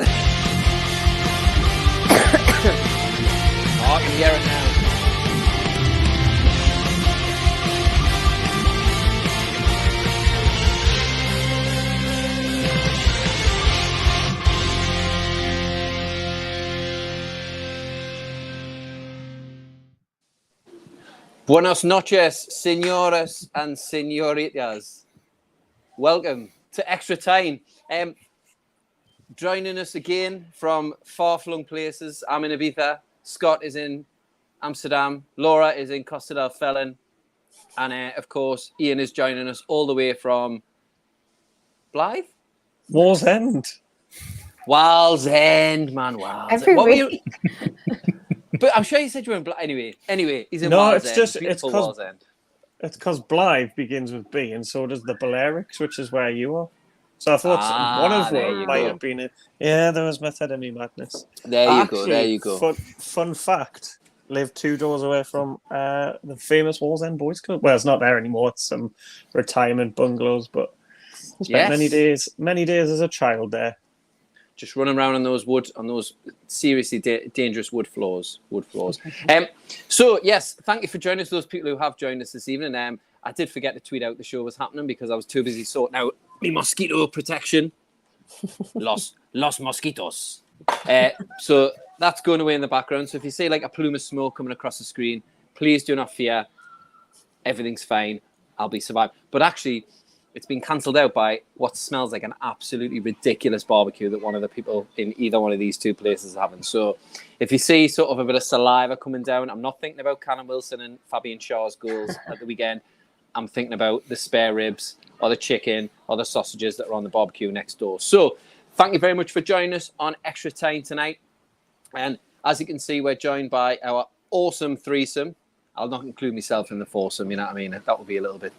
Oh, I can hear it now. Buenos noches, señoras and señoritas. Welcome to ExtraTyne. Joining us again from far-flung places. I'm in Ibiza. Scott is in Amsterdam. Laura is in Costa del Felon. And, of course, Ian is joining us all the way from Blythe? Wallsend. Wallsend, man. Wallsend. Every week. But I'm sure you said you were in Blythe. Anyway, he's in No, Wallsend. It's because Blythe begins with B, and so does the Balearics, which is where you are. So I thought one of them might have been it. Yeah, there was method in me madness. There you go. Fun fact: live 2 doors away from the famous Wallsend Boys Club. Well, it's not there anymore. It's some retirement bungalows, but spent many days as a child there. Just running around on those seriously dangerous wood floors. So yes, thank you for joining us. Those people who have joined us this evening. I did forget to tweet out the show was happening because I was too busy sorting out my mosquito protection. Los mosquitos. So that's going away in the background. So if you see like a plume of smoke coming across the screen, please do not fear. Everything's fine. I'll be survived. But actually, it's been cancelled out by what smells like an absolutely ridiculous barbecue that one of the people in either one of these two places are having. So if you see sort of a bit of saliva coming down, I'm not thinking about Callum Wilson and Fabian Shaw's goals at the weekend. I'm thinking about the spare ribs or the chicken or the sausages that are on the barbecue next door. So thank you very much for joining us on ExtraTyne tonight. And as you can see, we're joined by our awesome threesome. I'll not include myself in the foursome, you know what I mean? That would be a little bit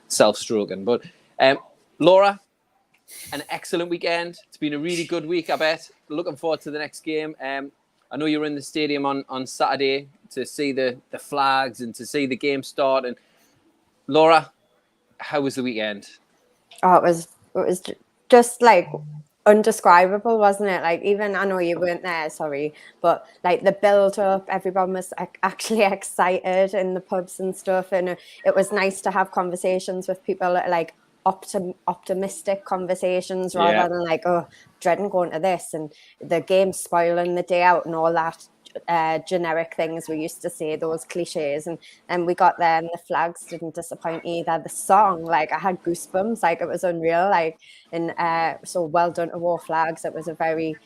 self-stroking. But Laura, an excellent weekend. It's been a really good week, I bet. Looking forward to the next game. I know you were in the stadium on Saturday to see the flags and to see the game start. And Laura, how was the weekend? Oh, it was just like undescribable, wasn't it? Like, even I know you weren't there, sorry, but like the build up, everyone was actually excited in the pubs and stuff, and it was nice to have conversations with people that are like optimistic conversations rather than like, oh, dreading going to this and the game spoiling the day out and all that generic things we used to say, those cliches, and we got there and the flags didn't disappoint either. The song, like, I had goosebumps, like it was unreal, like, and so well done to War Flags. It was a very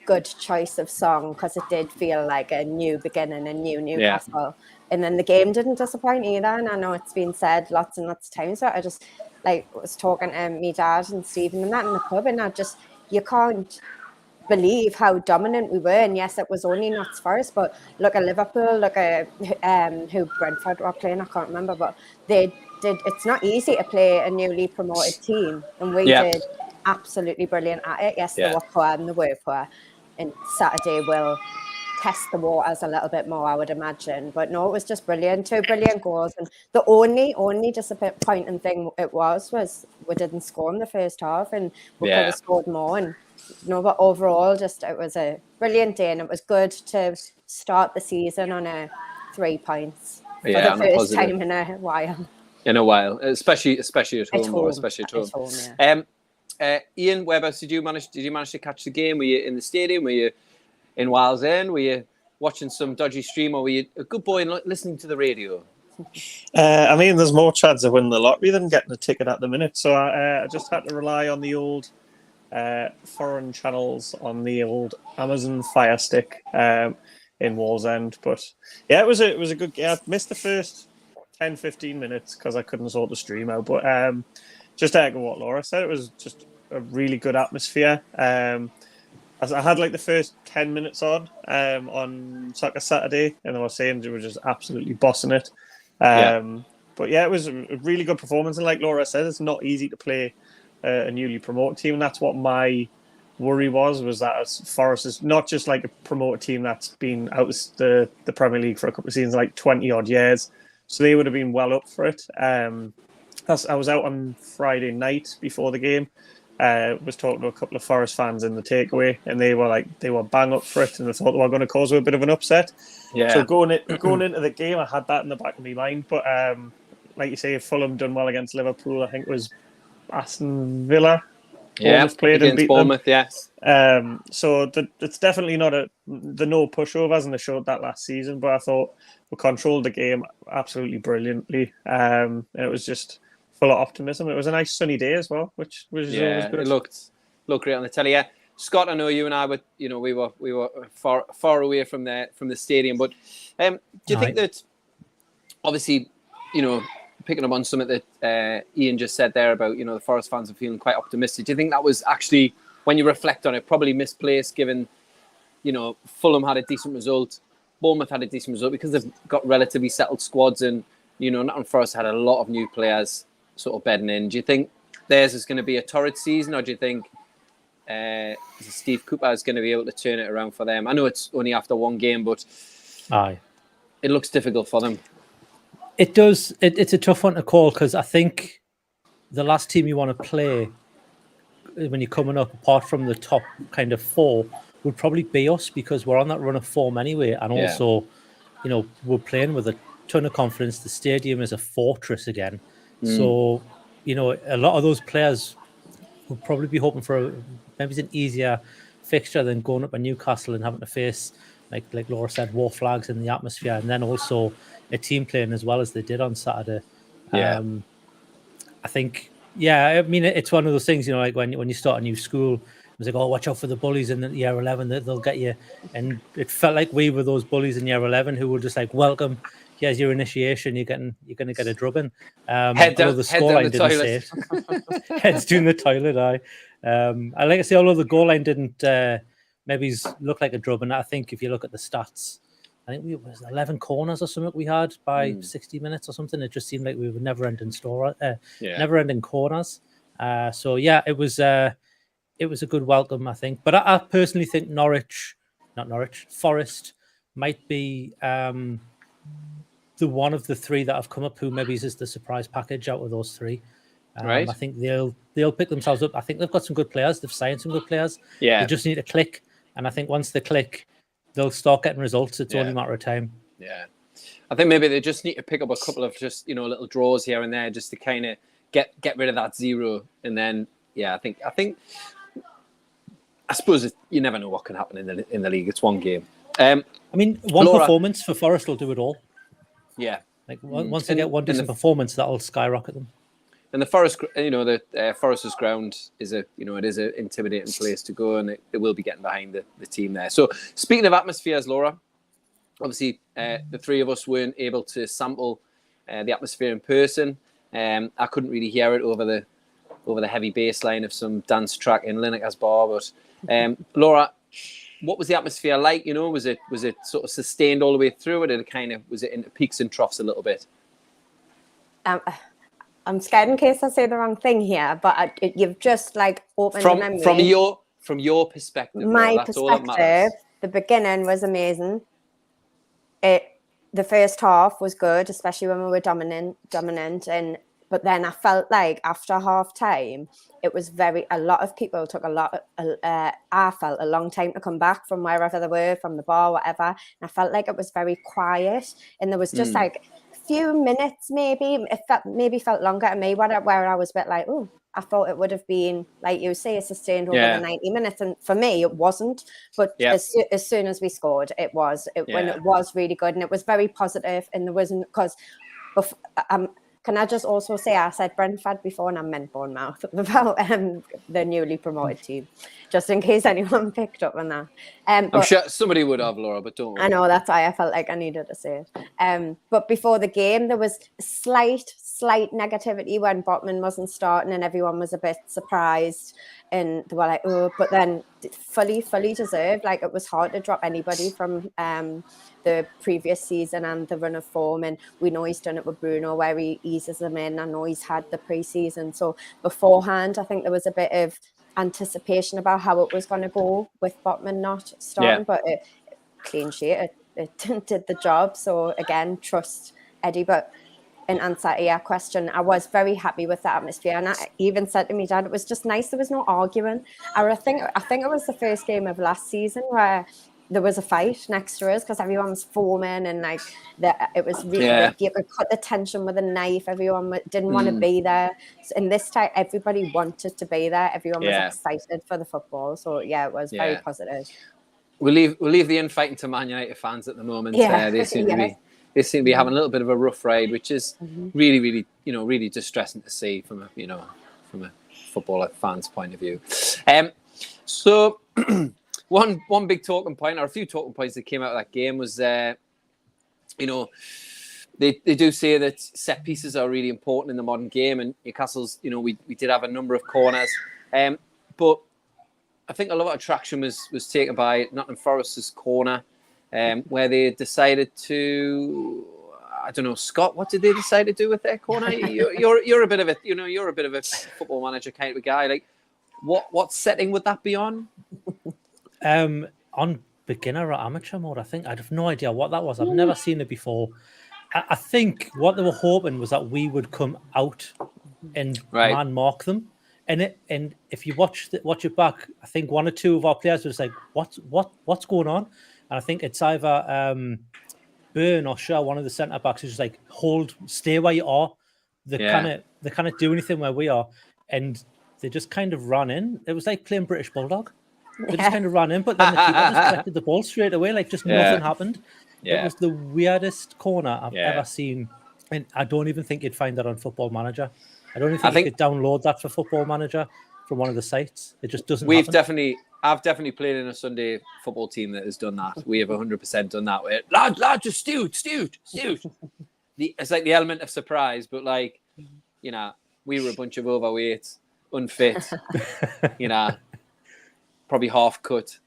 good choice of song because it did feel like a new beginning, a new Newcastle. And then the game didn't disappoint either, and I know it's been said lots and lots of times, but I just like was talking to me dad and Stephen and that in the pub, and you can't believe how dominant we were. And yes, it was only Notts Forest, but look at Liverpool, look at who Brentford were playing, I can't remember, but they did. It's not easy to play a newly promoted team, and we did absolutely brilliant at it. Yes, they were poor and they were poor, and Saturday will test the waters a little bit more, I would imagine. But no, it was just brilliant. 2 brilliant goals, and the only disappointing thing it was we didn't score in the first half, and we could have scored more. And but overall, just it was a brilliant day, and it was good to start the season on 3 points for the first time in a while. Especially at home. Ian, whereabouts did you manage to catch the game? Were you in the stadium? Were you in Wallsend? Were you watching some dodgy stream, or were you a good boy and listening to the radio? I mean, there's more chance of winning the lottery than getting a ticket at the minute, so I just had to rely on the old foreign channels on the old Amazon Fire Stick in Wallsend. But yeah, it was a good game. I missed the first 10-15 minutes because I couldn't sort the stream out. But just to echo what Laura said, it was just a really good atmosphere. I had like the first 10 minutes on Soccer Saturday, and I was saying they were just absolutely bossing it. But yeah, it was a really good performance. And like Laura said, it's not easy to play a newly promoted team. And that's what my worry was that Forest is not just like a promoted team that's been out of the Premier League for a couple of seasons, like 20 odd years. So they would have been well up for it. I was out on Friday night before the game. was talking to a couple of Forest fans in the takeaway, and they were bang up for it, and they thought they were going to cause a bit of an upset. Yeah. So going into the game, I had that in the back of my mind. But like you say, Fulham done well against Liverpool. I think it was Aston Villa. Bournemouth played and beat Bournemouth, them. yes. So it's definitely not the no pushovers, and they showed that last season. But I thought we controlled the game absolutely brilliantly. And it was just full of optimism. It was a nice sunny day as well, which was always good. It looked great on the telly. Yeah, Scott, I know you and I were, we were far away from the stadium. But do you think that, obviously, picking up on something that Ian just said there about, the Forest fans are feeling quite optimistic. Do you think that was actually, when you reflect on it, probably misplaced, given, Fulham had a decent result, Bournemouth had a decent result because they've got relatively settled squads, and Nottingham Forest had a lot of new players sort of bedding in. Do you think theirs is going to be a torrid season, or do you think Steve Cooper is going to be able to turn it around for them? I know it's only after one game, but it looks difficult for them. It does. It's a tough one to call, because I think the last team you want to play when you're coming up, apart from the top kind of four, would probably be us, because we're on that run of form anyway. And also, we're playing with a ton of confidence. The stadium is a fortress again. So, a lot of those players will probably be hoping for maybe an easier fixture than going up to Newcastle and having to face, like Laura said, war flags in the atmosphere, and then also a team playing as well as they did on Saturday. I think, it's one of those things, like when you start a new school, it was like, oh, watch out for the bullies in year 11, they'll get you. And it felt like we were those bullies in year 11 who were just like, welcome, here's your initiation, you're going to get a drubbing. Head down the toilet. Heads down the toilet, I like I say, although the goal line didn't maybe look like a drubbing, I think if you look at the stats, I think it was 11 corners or something we had by 60 minutes or something. It just seemed like we were never-ending corners. It was a good welcome, I think. But I personally think Forest might be the one of the three that have come up who maybe is the surprise package out of those three. Right. I think they'll pick themselves up. I think they've got some good players. They've signed some good players. Yeah. They just need to click. And I think once they click, they'll start getting results. It's only a matter of time. Yeah. I think maybe they just need to pick up a couple of just, little draws here and there just to kind of get rid of that zero. And then, I suppose you never know what can happen in the league. It's one game. One performance for Forest will do it all. Yeah. Like once they get one decent performance, that'll skyrocket them. And the Forest, the Foresters ground is it is an intimidating place to go, and it will be getting behind the team there. So speaking of atmospheres, Laura, obviously the three of us weren't able to sample the atmosphere in person. I couldn't really hear it over the heavy bass line of some dance track in Lineker's bar. But Laura, what was the atmosphere like? Was it sort of sustained all the way through, or was it into peaks and troughs a little bit? I'm scared in case I say the wrong thing here, but you've just opened the memory. From your perspective, my that's all that matters. The beginning was amazing. The first half was good, especially when we were dominant, but then I felt like after half time, it was a lot of people took I felt a long time to come back from wherever they were, from the bar, whatever. And I felt like it was very quiet, and there was just few minutes, maybe it felt longer to me where I was a bit like, oh, I thought it would have been, like you say, sustained over the 90 minutes, and for me it wasn't. But as soon as we scored, it was really good, and it was very positive. And there wasn't, because can I just also say, I said Brentford before and I meant Bournemouth about the newly promoted team, just in case anyone picked up on that. I'm sure somebody would have, Laura, but don't worry. I know, that's why I felt like I needed to say it. But before the game, there was slight negativity when Botman wasn't starting, and everyone was a bit surprised, and they were like, oh, but then fully deserved. Like, it was hard to drop anybody from the previous season and the run of form, and we know he's done it with Bruno where he eases them in. I know he's had the pre-season, so beforehand I think there was a bit of anticipation about how it was going to go with Botman not starting, but clean sheet, it did the job. So again, trust Eddie. But in answer to your question, I was very happy with the atmosphere, and I even said to my dad, it was just nice. There was no arguing. I think it was the first game of last season where there was a fight next to us because everyone was foaming and like it was really like you could cut the tension with a knife. Everyone didn't want to be there, and this time everybody wanted to be there. Everyone was excited for the football. So yeah, it was very positive. We'll leave the infighting to Man United fans at the moment. Yeah. They seem to be having a little bit of a rough ride, which is really, really, really distressing to see from a footballer fan's point of view. So one big talking point, or a few talking points that came out of that game was, they do say that set pieces are really important in the modern game, and Newcastle's, we did have a number of corners, but I think a lot of traction was taken by Nottingham Forest's corner, where they decided to, I don't know, Scott, what did they decide to do with their corner? You're a bit of a, you're a bit of a football manager kind of a guy. Like, what setting would that be on? On beginner or amateur mode, I think. I have no idea what that was. I've never seen it before. I think what they were hoping was that we would come out and man mark them. And if you watch it back, I think one or two of our players was like, "What's going on?" And I think it's either Byrne or Shaw, one of the centre backs, who's just like, stay where you are. They can't do anything where we are, and they just kind of ran in. It was like playing British Bulldog. They just kind of ran in, but then the keeper just collected the ball straight away, like just nothing happened. Yeah. It was the weirdest corner I've ever seen, and I don't even think you'd find that on Football Manager. I don't even think you could download that for Football Manager from one of the sites. It just doesn't happen. I've definitely played in a Sunday football team that has done that. We have 100% done that. Lads, just stewed. It's like the element of surprise, but like, we were a bunch of overweight, unfit, probably half cut,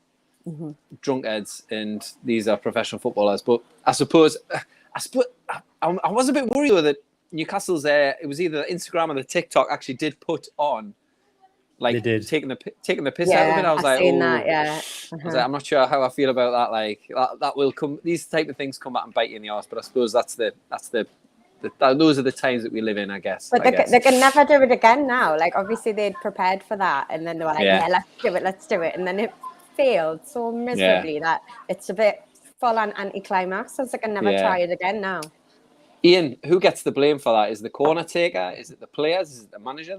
drunkards, and these are professional footballers. But I suppose I was a bit worried though that Newcastle's it was either the Instagram or the TikTok actually did put on, like, taking the piss out of it. I was like, I was like, I'm not sure how I feel about that. Like that will come. These type of things come back and bite you in the arse. But I suppose those are the times that we live in, I guess. But they can never do it again now. Like, obviously they'd prepared for that, and then they were like, let's do it, and then it failed so miserably that it's a bit full on anticlimax. So they can never try it again now. Ian, who gets the blame for that? Is the corner taker? Is it the players? Is it the manager?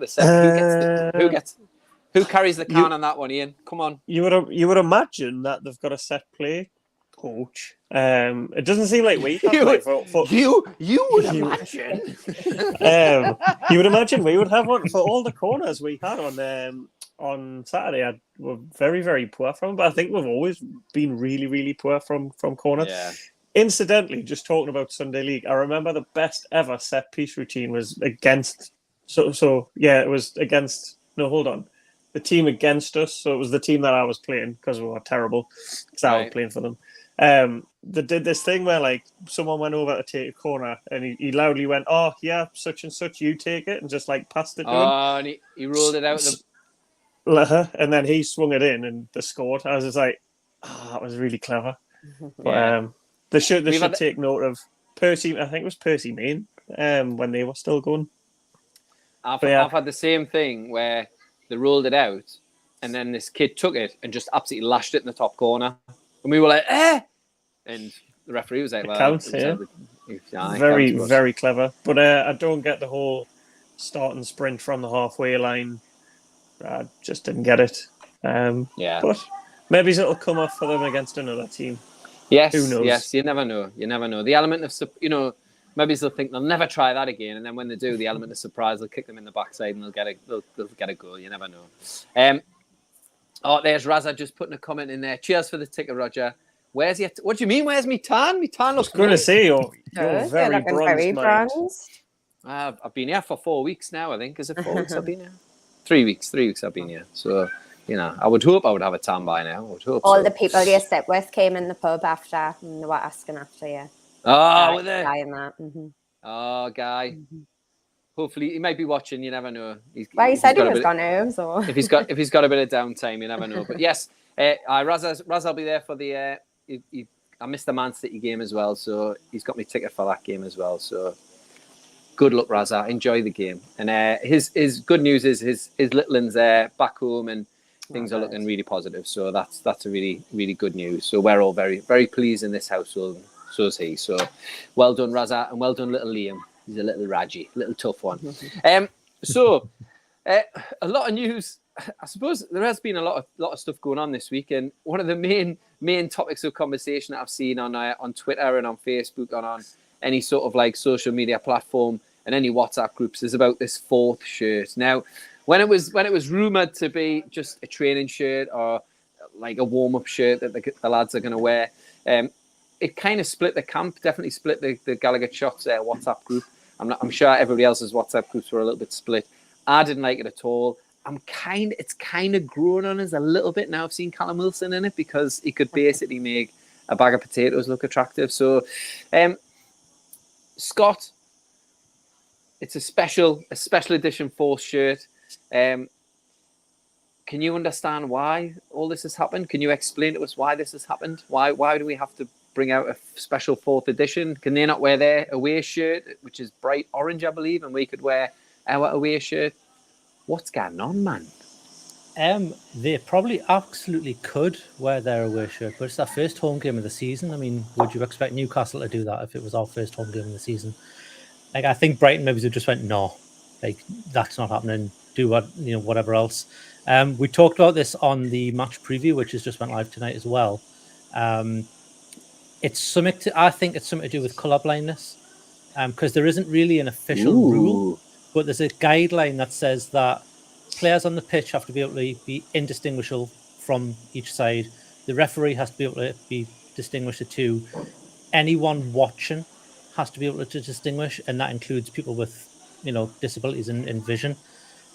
Who carries the can on that one, Ian? Come on. You would imagine that they've got a set play coach. It doesn't seem like we have. You would imagine. You would imagine we would have one for all the corners we had on Saturday. Were very, very poor from, but I think we've always been really, really poor from corners. Yeah. Incidentally, just talking about Sunday League, I remember the best ever set piece routine was against. It was against. No, hold on. The team against us. So it was the team that I was playing because we were terrible. Because I was playing for them. They did this thing where like someone went over to take a corner and he loudly went, "Oh yeah, such and such, you take it," and just like passed it to him. Oh, and he rolled it out. And then he swung it in and they scored. I was just like, that was really clever. But they should take note of Percy. I think it was Percy Main when they were still going. I've had the same thing where they rolled it out and then this kid took it and just absolutely lashed it in the top corner. And we were like, eh! And the referee was like, well, counts, very, very clever. But I don't get the whole start and sprint from the halfway line. I just didn't get it. But maybe it'll come off for them against another team. Yes, who knows? Yes, you never know. The element of, maybe they'll think they'll never try that again. And then when they do, the element of surprise, they'll kick them in the backside and they'll get a goal. You never know. There's Raza just putting a comment in there. Cheers for the ticket, Roger. Where's he? What do you mean? Where's me tan? Me tan looks good. To say you're very bronzed. I've been here for 4 weeks now. I think is it 4 weeks I've been here? 3 weeks. 3 weeks I've been here. So I would hope I would have a tan by now. I would hope. All the people you sit with came in the pub after and they were asking after you. Oh, were they? Oh, Guy. Mm-hmm. Hopefully, he might be watching. You never know. He said he was gone home. So if he's got a bit of downtime, you never know. But yes, Raz will be there for the. I missed the Man City game as well, so he's got me ticket for that game as well. So good luck, Raza. Enjoy the game. And his good news is his little one's back home and things are looking really positive. So that's a really, really good news. So we're all very, very pleased in this household. So is he. So well done, Raza, and well done, little Liam. He's a little Raji, little tough one. So a lot of news. I suppose there has been a lot of stuff going on this week, and one of the main topics of conversation that I've seen on Twitter and on Facebook and on any sort of like social media platform and any WhatsApp groups is about this 4th shirt. Now, when it was rumored to be just a training shirt or like a warm-up shirt that the lads are going to wear, it kind of split the camp. Definitely split the Gallowgateshots WhatsApp group. I'm sure everybody else's WhatsApp groups were a little bit split. I didn't like it at all. It's kind of grown on us a little bit now. I've seen Callum Wilson in it because he could basically make a bag of potatoes look attractive. So, Scott, it's a special edition 4th shirt. Can you understand why all this has happened? Can you explain to us why this has happened? Why do we have to bring out a special 4th edition? Can they not wear their away shirt, which is bright orange, I believe, and we could wear our away shirt? What's going on, man? They probably absolutely could wear their away shirt, but it's their first home game of the season. I mean, would you expect Newcastle to do that if it was our first home game of the season? Like, I think Brighton maybe just went, no, like that's not happening. Do whatever else. We talked about this on the match preview, which has just went live tonight as well. It's something I think it's something to do with colour blindness, because there isn't really an official rule. But there's a guideline that says that players on the pitch have to be able to be indistinguishable from each side. The referee has to be able to be distinguished the two. Anyone watching has to be able to distinguish, and that includes people with, disabilities in vision.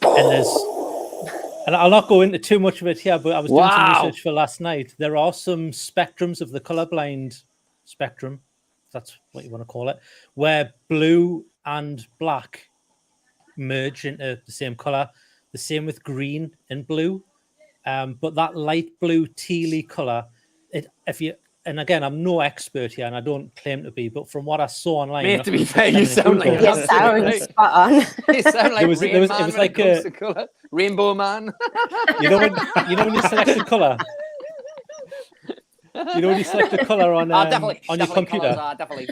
And I'll not go into too much of it here, but I was doing some research for last night. There are some spectrums of the colourblind spectrum, if that's what you want to call it, where blue and black merge into the same color. The same with green and blue, but that light blue tealy color, and again, I'm no expert here and I don't claim to be, but from what I saw online, mate, to be fair, you sound like you sound spot on. You sound like it was like a color. Rainbow Man. you know when you select the color, when you select the color on your computer, definitely.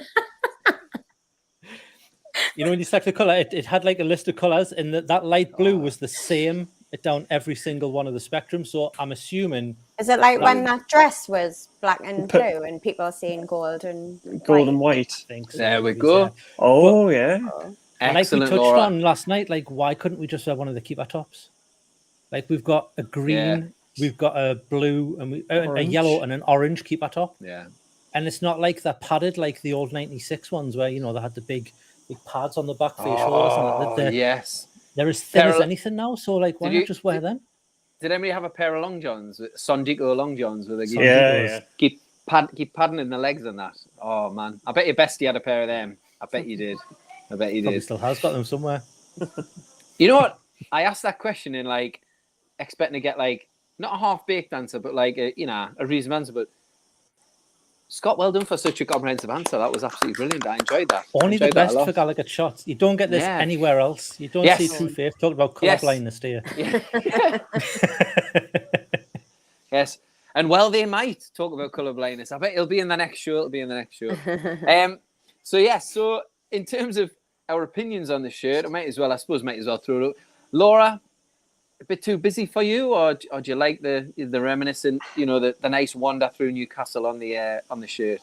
When you select the color, it had like a list of colors, and that light blue was the same down every single one of the spectrum. So I'm assuming. Is it like when that dress was black and blue, and people are seeing gold and white? I think so. There we go. Yeah. Oh, yeah. And like we touched on last night, like why couldn't we just wear one of the keeper tops? Like we've got a green, we've got a blue, and a yellow and an orange keeper top. Yeah. And it's not like they're padded like the old '96 ones where they had the big pads on the back for your shoulders. And yes. They're as thin as anything now. So like, why not just wear them? Did anybody have a pair of long johns, Sondico long johns, with keep padding in the legs and that? Oh man, I bet your bestie had a pair of them. I bet you did. Probably still has got them somewhere. You know what? I asked that question in like expecting to get like not a half-baked answer, but like a reasonable answer. But Scott, well done for such a comprehensive answer. That was absolutely brilliant. I enjoyed that. Only the best for Gallowgateshots. You don't get this anywhere else. You don't see True Faith talk about colour blindness, do you? Yeah. Yes. And well, they might talk about colour blindness. I bet it'll be in the next show. So in terms of our opinions on the shirt, I might as well throw it up. Laura, a bit too busy for you, or do you like the reminiscent, the nice wander through Newcastle on the shirt?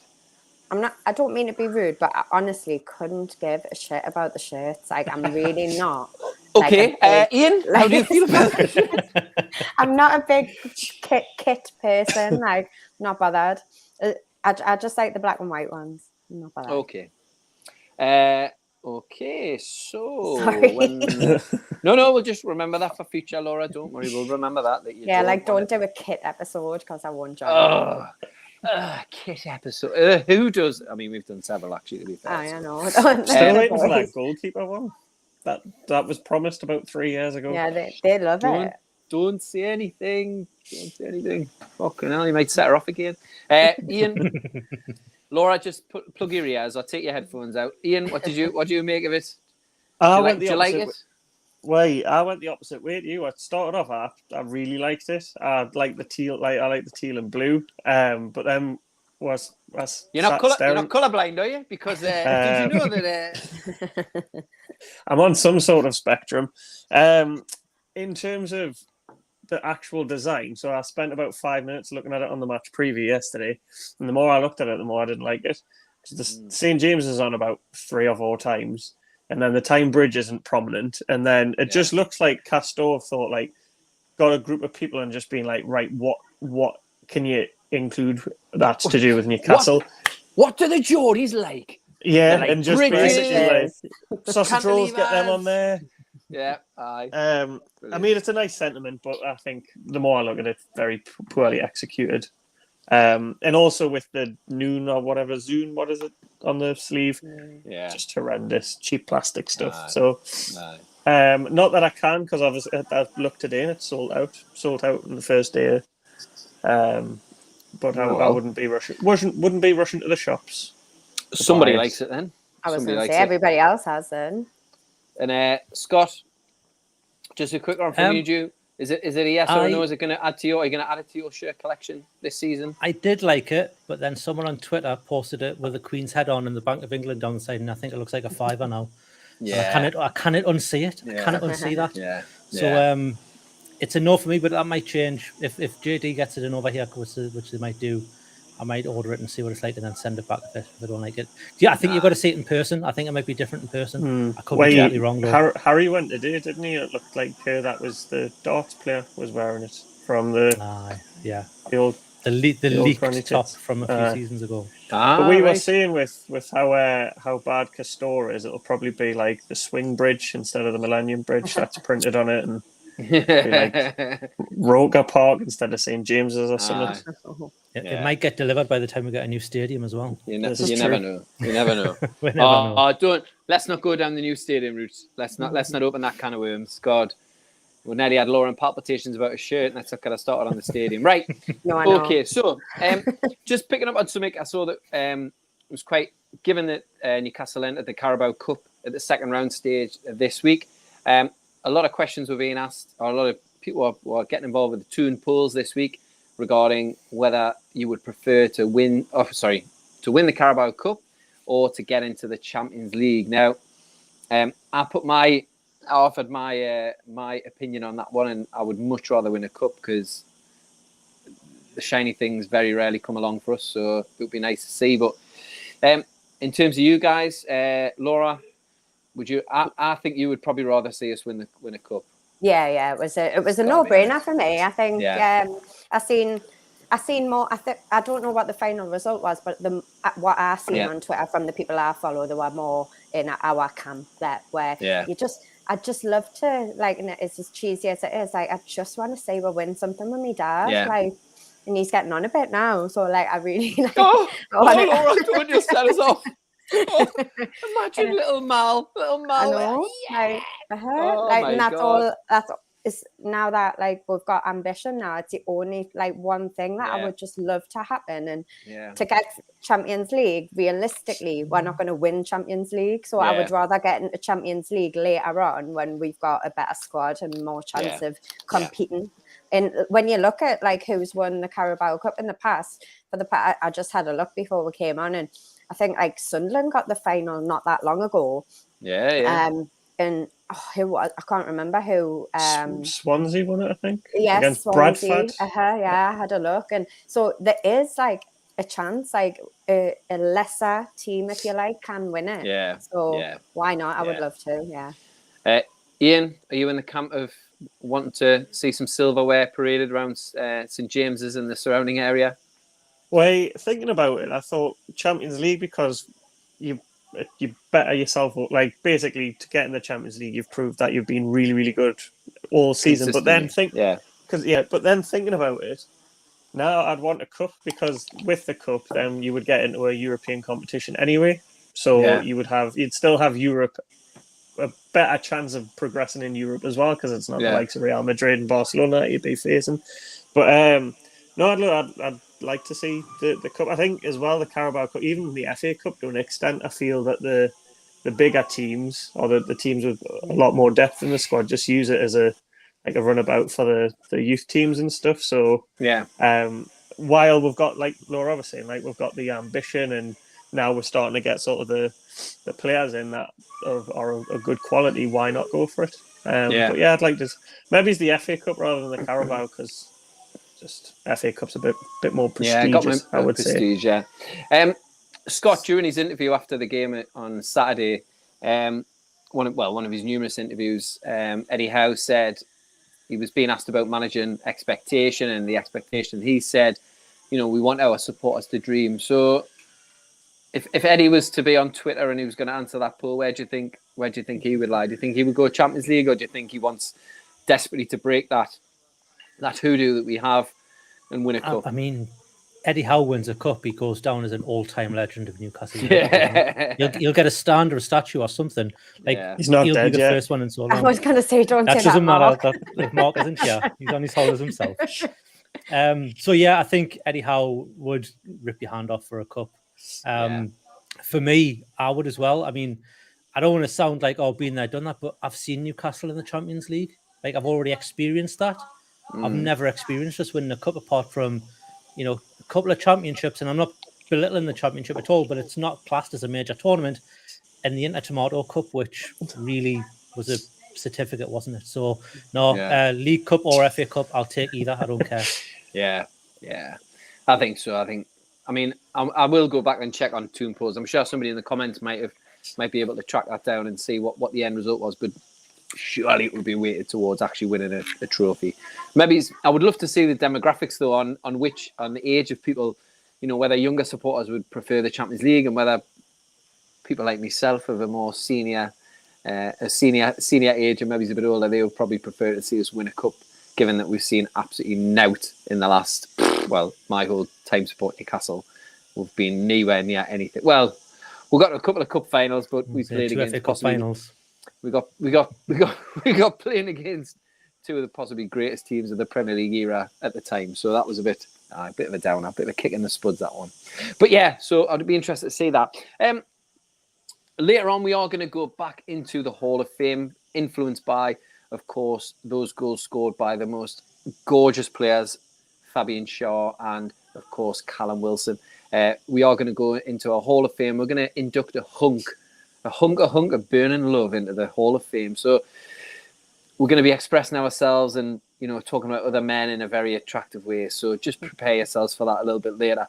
I don't mean to be rude, but I honestly couldn't give a shit about the shirts. Like, I'm really not. Okay, Ian, how do you feel about it? I'm not a big kit person. Like, not bothered. I just like the black and white ones. I'm not bothered. Okay. Okay, so Sorry. No, we'll just remember that for future, Laura. Don't worry, we'll remember that. Don't do a kit episode because I won't join. Kit episode. Who does? I mean, we've done several actually. To be fair, I know. Still waiting for that goalkeeper one. That was promised about 3 years ago. Yeah, they love it. Don't say anything. Fucking hell, you might set her off again. Ian. Laura, just plug your ears or take your headphones out. Ian, what do you make of it? I Do went you the like opposite it? way. I went the opposite way to you. I started off, I really liked it. I like the teal, I like the teal and blue. But then was You're not sat staring. colorblind, are you? Because did you know that? I'm on some sort of spectrum. In terms of the actual design, so I spent about 5 minutes looking at it on the match preview yesterday, and the more I looked at it, the more I didn't like it. The St. James is on about 3 or 4 times, and then the time bridge isn't prominent, and then it just looks like Castor thought, like, got a group of people and just being like, right, what can you include that's to do with Newcastle? What do the Geordies like? Yeah, like and just bridges, basically like sausage rolls, get them on there. Yeah, aye. I mean, it's a nice sentiment, but I think the more I look at it, very poorly executed. And also with the noon or whatever, Zune, what is it on the sleeve? Yeah, just horrendous, cheap plastic stuff. Aye. So, Aye. not that I can, because obviously I've looked today and it's sold out in the first day. But I wouldn't be rushing. Wouldn't be rushing to the shops. Somebody likes it then. I was Somebody going to likes say it. everybody else has then. And Scott, just a quick one from you. Is it a yes or a no? Is it going to add to your? Are you going to add it to your shirt collection this season? I did like it, but then someone on Twitter posted it with the Queen's head on and the Bank of England on the side, and I think it looks like a fiver now. Yeah, I cannot unsee it. Yeah. I cannot unsee that. Yeah. So it's a no for me, but that might change if JD gets it in over here, which they might do. I might order it and see what it's like, and then send it back if I don't like it. Yeah, I think you've got to see it in person. I think it might be different in person. I could be totally wrong though. Harry went today, didn't he? It looked like that was the darts player was wearing it from the leaked top from a few seasons ago. But we were saying with how bad Castor is, it'll probably be like the Swing Bridge instead of the Millennium Bridge that's printed on it, and be like Roker Park instead of St. James's or something. It might get delivered by the time we get a new stadium as well. You never know. You never know. We never know. Let's not go down the new stadium route. Let's not open that can of worms. God, we nearly had Lauren palpitations about a shirt, and that's what got us started on the stadium. Right. No, I know. Okay. So, just picking up on something, I saw that it was quite given that Newcastle entered the Carabao Cup at the second round stage this week. A lot of questions were being asked, or a lot of people were getting involved with the Toon polls this week regarding whether you would prefer to win the Carabao Cup or to get into the Champions League. Now, I offered my opinion on that one, and I would much rather win a cup because the shiny things very rarely come along for us. So it would be nice to see. But in terms of you guys, Laura, would you? I think you would probably rather see us win a cup. Yeah, it was a no-brainer for me. I think I seen more. I don't know what the final result was, but what I seen on Twitter from the people I follow, there were more in our camp where I just love to, like, and it's as cheesy as it is, like, I just want to say we'll win something with me dad, like, and he's getting on a bit now, so like I really like. Laura, don't just set us off. Imagine little Mal. I know, and that's all. It's now that like we've got ambition now. It's the only like one thing that I would just love to happen, and to get Champions League. Realistically, we're not going to win Champions League, so I would rather get into Champions League later on when we've got a better squad and more chance of competing. And when you look at like who's won the Carabao Cup in the past, I just had a look before we came on, and I think like Sunderland got the final not that long ago. And who was, I can't remember who. Swansea won it, I think. Yes, against Swansea. Bradford. I had a look, and so there is like a chance, like a lesser team, if you like, can win it. Why not? I would love to. Yeah. Ian, are you in the camp of wanting to see some silverware paraded around St James's and the surrounding area? Well, thinking about it, I thought Champions League, because you better yourself, like basically to get in the Champions League, you've proved that you've been really, really good all season. But then thinking about it, now I'd want a cup, because with the cup, then you would get into a European competition anyway. So you'd still have Europe, a better chance of progressing in Europe as well, because it's not the likes of Real Madrid and Barcelona you'd be facing. But I'd like to see the cup. I think as well the Carabao Cup, even the FA Cup to an extent. I feel that the bigger teams or the teams with a lot more depth in the squad just use it as a runabout for the youth teams and stuff. So Yeah. While we've got, like Laura was saying, like we've got the ambition, and now we're starting to get sort of the players in that are a good quality. Why not go for it? But yeah, I'd like to. Maybe it's the FA Cup rather than the Carabao, because just FA Cup's a bit more prestigious. I would prestige, say. Yeah. Scott, during his interview after the game on Saturday, one of his numerous interviews, Eddie Howe said he was being asked about managing expectation, and the expectation he said, we want our supporters to dream. So if Eddie was to be on Twitter and he was going to answer that poll, where do you think he would lie? Do you think he would go Champions League, or do you think he wants desperately to break that hoodoo that we have and win a cup? I mean, Eddie Howe wins a cup, he goes down as an all-time legend of Newcastle. You'll get a stand or a statue or something. He's not he'll dead be the yet. first one in so long. I was going to say, don't that say that, Mark. That if Mark isn't here. He's on his holidays himself. So yeah, I think Eddie Howe would rip your hand off for a cup. For me, I would as well. I mean, I don't want to sound like, been there, done that, but I've seen Newcastle in the Champions League. Like, I've already experienced that. I've never experienced just winning a cup apart from, a couple of championships, and I'm not belittling the championship at all, but it's not classed as a major tournament. And the Intertomato Cup, which really was a certificate, wasn't it? So, League Cup or FA Cup, I'll take either. I don't care. Yeah. I think so. I will go back and check on Toon Pros. I'm sure somebody in the comments might be able to track that down and see what the end result was, but surely it would be weighted towards actually winning a trophy. Maybe I would love to see the demographics though on the age of people, whether younger supporters would prefer the Champions League, and whether people like myself of a more senior age, and maybe a bit older, they would probably prefer to see us win a cup, given that we've seen absolutely nout in the last, my whole time supporting Newcastle. We've been nowhere near anything. Well, we got a couple of cup finals, but we played against FA Cup finals. We got playing against two of the possibly greatest teams of the Premier League era at the time. So that was a bit of a downer, a bit of a kick in the spuds, that one. But yeah, so I'd be interested to see that. Later on, we are going to go back into the Hall of Fame, influenced by, of course, those goals scored by the most gorgeous players, Fabian Shaw and, of course, Callum Wilson. We are going to go into a Hall of Fame. We're going to induct a hunk of burning love into the Hall of Fame. So we're going to be expressing ourselves and, talking about other men in a very attractive way. So just prepare yourselves for that a little bit later.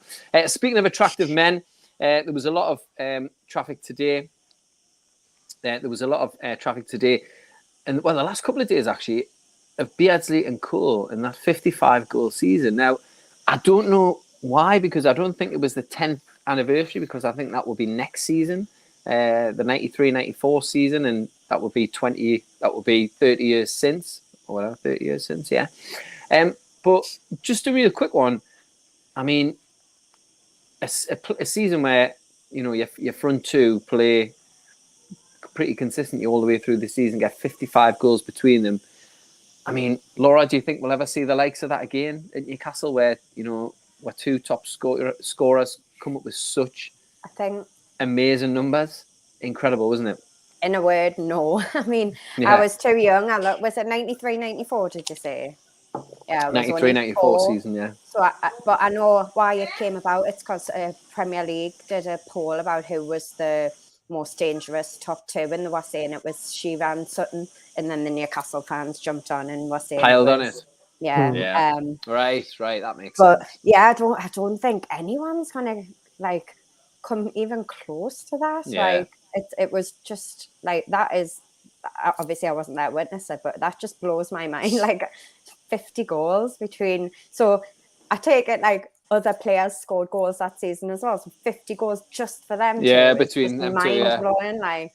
Speaking of attractive men, there was a lot of traffic today. And, the last couple of days, actually, of Beardsley and Cole in that 55-goal season. Now, I don't know why, because I don't think it was the 10th anniversary, because I think that will be next season. The 93-94 season, and that would be 30 years since, or whatever, 30 years since, yeah. But just a real quick one, I mean, a season where, your front two play pretty consistently all the way through the season, get 55 goals between them. I mean, Laura, do you think we'll ever see the likes of that again at Newcastle, where, where two top scorers come up with such amazing numbers? Incredible, wasn't it? In a word, no. I mean, I was too young. Was it 93-94, did you say? Yeah, 93-94 season, yeah. So, but I know why it came about. It's because Premier League did a poll about who was the most dangerous top two, and they were saying it was Shearer and Sutton, and then the Newcastle fans jumped on and were saying piled on it. Yeah. Right, that makes sense. But yeah, I don't think anyone's gonna come even close to that. Yeah. It was just that is obviously I wasn't there to witness it, but that just blows my mind. 50 goals between. So I take it other players scored goals that season as well. So 50 goals just for them. Yeah, between them two. Mind blowing.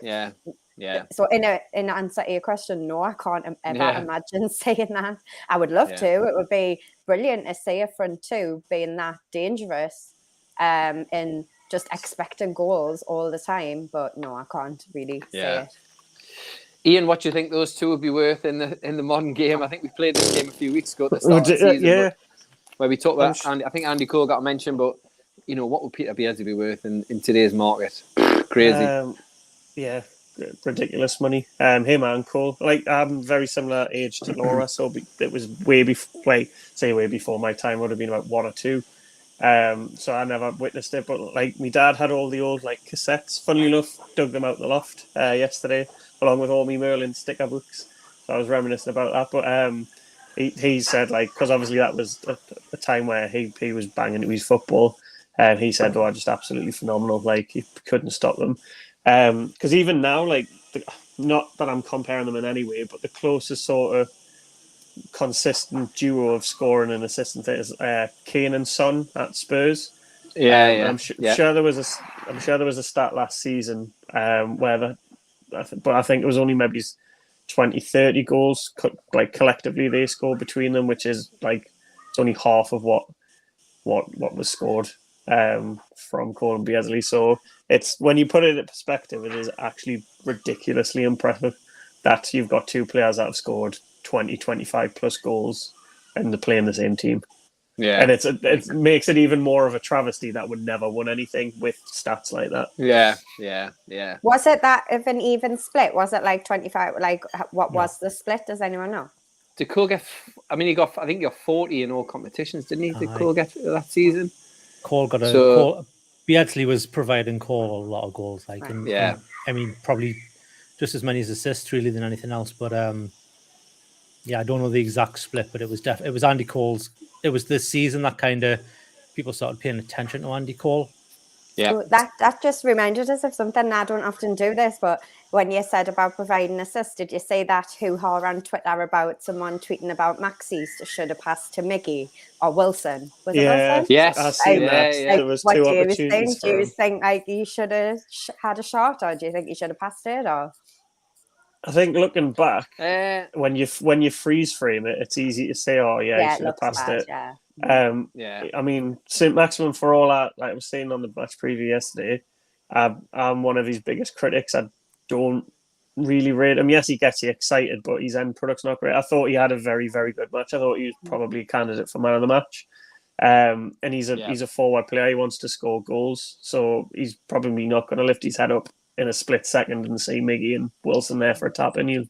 Yeah. So in answer to your question, no, I can't ever imagine saying that. I would love to. It would be brilliant to see a front two being that dangerous, and just expecting goals all the time. But no, I can't really say it. Ian, what do you think those two would be worth in the modern game? I think we played this game a few weeks ago at the start of the season. Where we talked about Andy, I think Andy Cole got mentioned, but what would Peter Beardsley be worth in today's market? Crazy. Yeah, ridiculous money. Him and Cole. Like, I'm very similar age to Laura, so it was way before. Like, say way before my time. Would have been about 1 or 2. So I never witnessed it, but like my dad had all the old like cassettes. Funnily enough, dug them out the loft yesterday, along with all my Merlin sticker books. So I was reminiscing about that. But he said like, because obviously that was a time where he was banging into his football, and he said, "Oh, just absolutely phenomenal. Like he couldn't stop them." Because even now, like, not that I'm comparing them in any way, but the closest sort of consistent duo of scoring and assisting is Kane and Son at Spurs. Yeah, I'm sure there was a stat last season where but I think it was only maybe 20, 30 goals like collectively they scored between them, which is like it's only half of what was scored from Cole and Beasley. So it's when you put it in perspective, it is actually ridiculously impressive that you've got 2 players that have scored 20, 25 plus goals and they're playing the same team. Yeah. And it makes it even more of a travesty that would never won anything with stats like that. Yeah. Was it that of an even split? Was it like 25? Like, what was the split? Does anyone know? Did Cole get? I mean, I think he got 40 in all competitions, didn't he? Did Cole get that season? Cole got Cole, Beardsley was providing Cole a lot of goals. Like, Right. and, I mean, probably just as many as assists really than anything else. But yeah, I don't know the exact split, but it was Andy Cole's. It was this season that kind of people started paying attention to Andy Cole. Yeah, So that just reminded us of something. I don't often do this, but when you said about providing assists, did you say that hoo-ha on Twitter about someone tweeting about Maxi should have passed to Mickey or Wilson? Was it Wilson? Yes, I seen that. Yeah. There was what 2 do you opportunities. think? Do you think like you should have had a shot, or do you think you should have passed it? Or I think looking back, when you freeze frame it, it's easy to say, "Oh yeah, you should have passed it." Yeah. I mean, St. Maximin, for all that, like I was saying on the match preview yesterday, I'm one of his biggest critics. I don't really rate him. Yes, he gets you excited, but his end product's not great. I thought he had a very, very good match. I thought he was probably a candidate for man of the match. And he's a forward player. He wants to score goals, so he's probably not going to lift his head up in a split second and see Miggy and Wilson there for a tap in.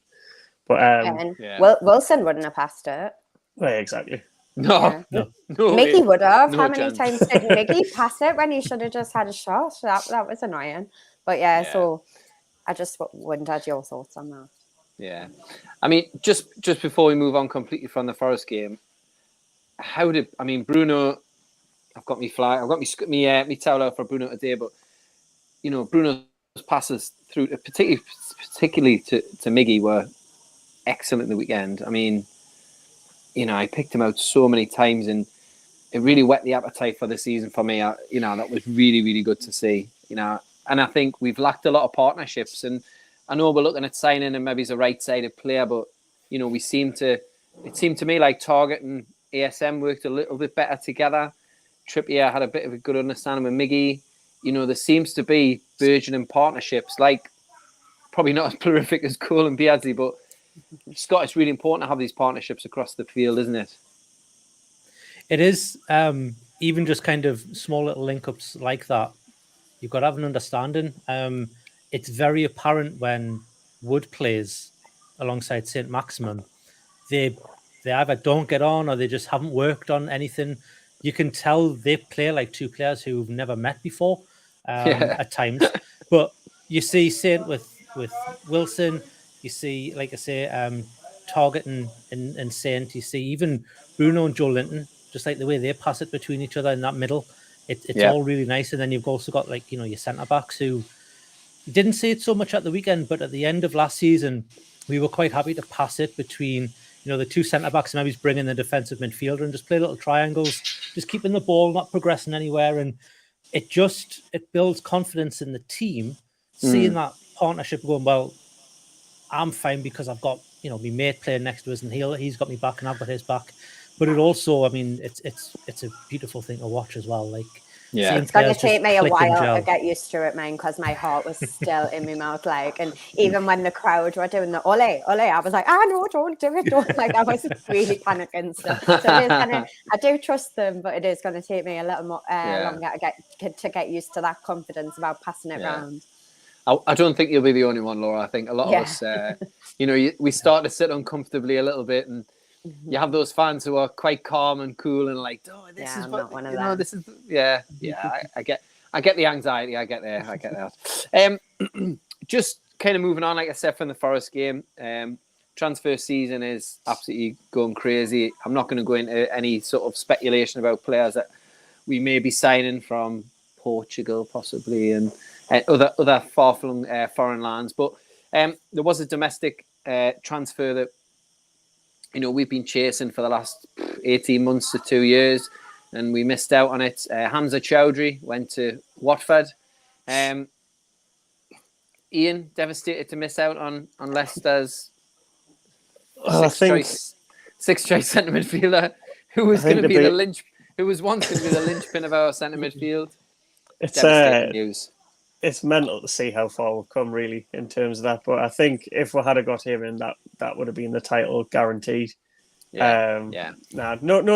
But Wilson wouldn't have passed it. Right, exactly. No. Mickey would have. No How many chance. times did Mickey pass it when he should have just had a shot? That was annoying. But so I just wondered your thoughts on that. Yeah, I mean, just before we move on completely from the Forest game, Bruno? I've got me flag. I've got me towel out for Bruno today, but you know, Bruno's passes through, particularly to Miggy, were excellent in the weekend. I mean, you know, I picked him out so many times, and it really whet the appetite for the season for me. You know, that was really, really good to see. You know, and I think we've lacked a lot of partnerships, and I know we're looking at signing and maybe he's a right-sided player, but you know, it seemed to me like Target and ASM worked a little bit better together. Trippier had a bit of a good understanding with Miggy. You know, there seems to be burgeoning partnerships, like probably not as prolific as Cole and Beardsley, but Scott, it's really important to have these partnerships across the field, isn't it? It is. Even just kind of small little link-ups like that, you've got to have an understanding. It's very apparent when Wood plays alongside St. Maximin. They either don't get on or they just haven't worked on anything. You can tell they play like 2 players who've never met before at times. But you see Saint with Wilson, you see, like I say, Target and Saint, you see even Bruno and Joe Linton, just like the way they pass it between each other in that middle. It's all really nice. And then you've also got, like, you know, your centre-backs who didn't see it so much at the weekend, but at the end of last season, we were quite happy to pass it between, you know, the 2 centre-backs, maybe bring in the defensive midfielder and just play little triangles, just keeping the ball, not progressing anywhere. And it builds confidence in the team, seeing that partnership going, well, I'm fine because I've got, you know, my mate playing next to us and he's got me back and I've got his back. But it also, I mean, it's a beautiful thing to watch as well. Like, it's going to take me a while to get used to it, man, because my heart was still in my mouth. Like, and even when the crowd were doing the ole, I was like, no, don't do it. Don't. Like, I was really panicking stuff. So I do trust them, but it is going to take me a little more longer to get used to that confidence about passing it around. I don't think you'll be the only one, Laura. I think a lot of us, we start to sit uncomfortably a little bit, and you have those fans who are quite calm and cool and like, oh, this is I'm what, not one of them. this is, I get the anxiety. I get that. Just kind of moving on, like I said, from the Forest game, transfer season is absolutely going crazy. I'm not going to go into any sort of speculation about players that we may be signing from Portugal, possibly, and other far-flung foreign lands. But there was a domestic transfer that we've been chasing for the last 18 months to 2 years, and we missed out on it. Hamza Chowdhury went to Watford. Ian, devastated to miss out on Leicester's sixth choice centre midfielder, who was going to be who was once going to be the linchpin of our centre midfield. It's devastating news. It's mental to see how far we've come, really, in terms of that. But I think if we had got him in, that would have been the title guaranteed. No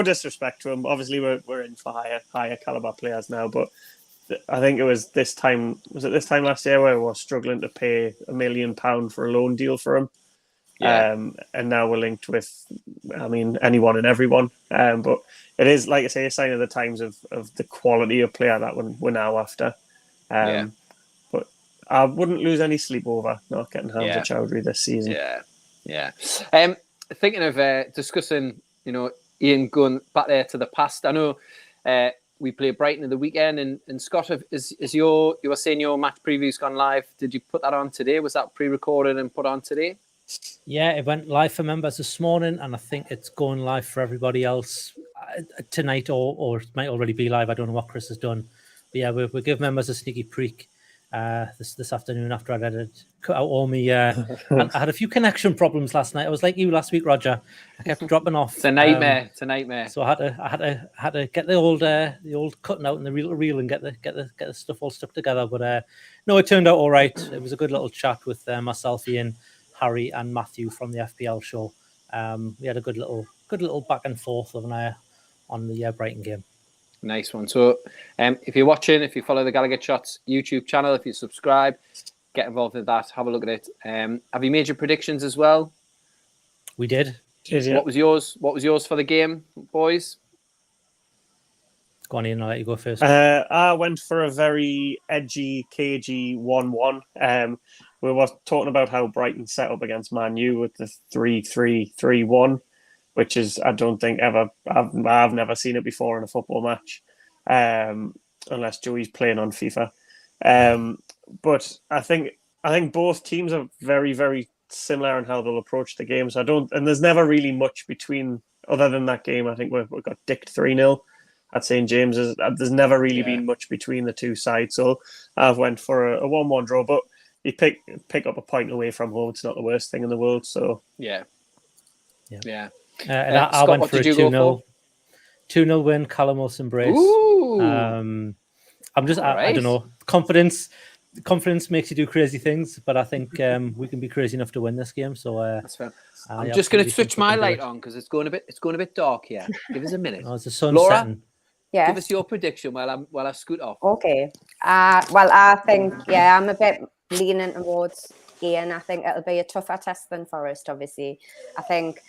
disrespect to him. Obviously, we're in for higher caliber players now. But I think it was this time. Was it this time last year where we were struggling to pay £1 million for a loan deal for him? Yeah. And now we're linked with, anyone and everyone. But it is, like I say, a sign of the times of the quality of player that we're now after. But I wouldn't lose any sleep over not getting Hamza Chowdhury this season. Yeah. Thinking of discussing, Ian, going back there to the past. I know we played Brighton at the weekend, and Scott, you were saying your match preview's gone live. Did you put that on today? Was that pre-recorded and put on today? Yeah, it went live for members this morning, and I think it's going live for everybody else tonight, or it might already be live. I don't know what Chris has done. But yeah, we'll give members a sneaky peek this afternoon after I cut out all me. I had a few connection problems last night. I was like you last week, Roger. I kept dropping off. It's a nightmare. It's a nightmare. So I had to get the old cutting out and the reel and get the stuff all stuck together. But no, it turned out all right. It was a good little chat with myself, Ian, Harry, and Matthew from the FPL show. We had a good little back and forth on the Brighton game. Nice one. So, if you're watching, if you follow the Gallowgateshots YouTube channel, if you subscribe, get involved with that. Have a look at it. Have you made your predictions as well? We did. What was yours? What was yours for the game, boys? Go on, Ian. I'll let you go first. I went for a very edgy, cagey 1-1. We were talking about how Brighton set up against Man U with the 3-3-3-1, which is, I don't think I've never seen it before in a football match, unless Joey's playing on FIFA. But I think both teams are very, very similar in how they'll approach the game. So and there's never really much between, other than that game. I think we got dicked 3-0 at St James's. There's never really been much between the two sides. So I've went for a 1-1 draw, but you pick up a point away from home. It's not the worst thing in the world. So yeah. And I Scott, went for a 2-0 win. Callum Wilson brace. I'm just I don't know. Confidence makes you do crazy things, but I think we can be crazy enough to win this game. So that's fair. I'm just going to switch my light on because it's going a bit dark here. Give us a minute. It's the sun Laura, setting. Yeah. Give us your prediction while I scoot off. Okay. Well, I think I'm a bit leaning towards Ian. I think it'll be a tougher test than Forest. Obviously, I think.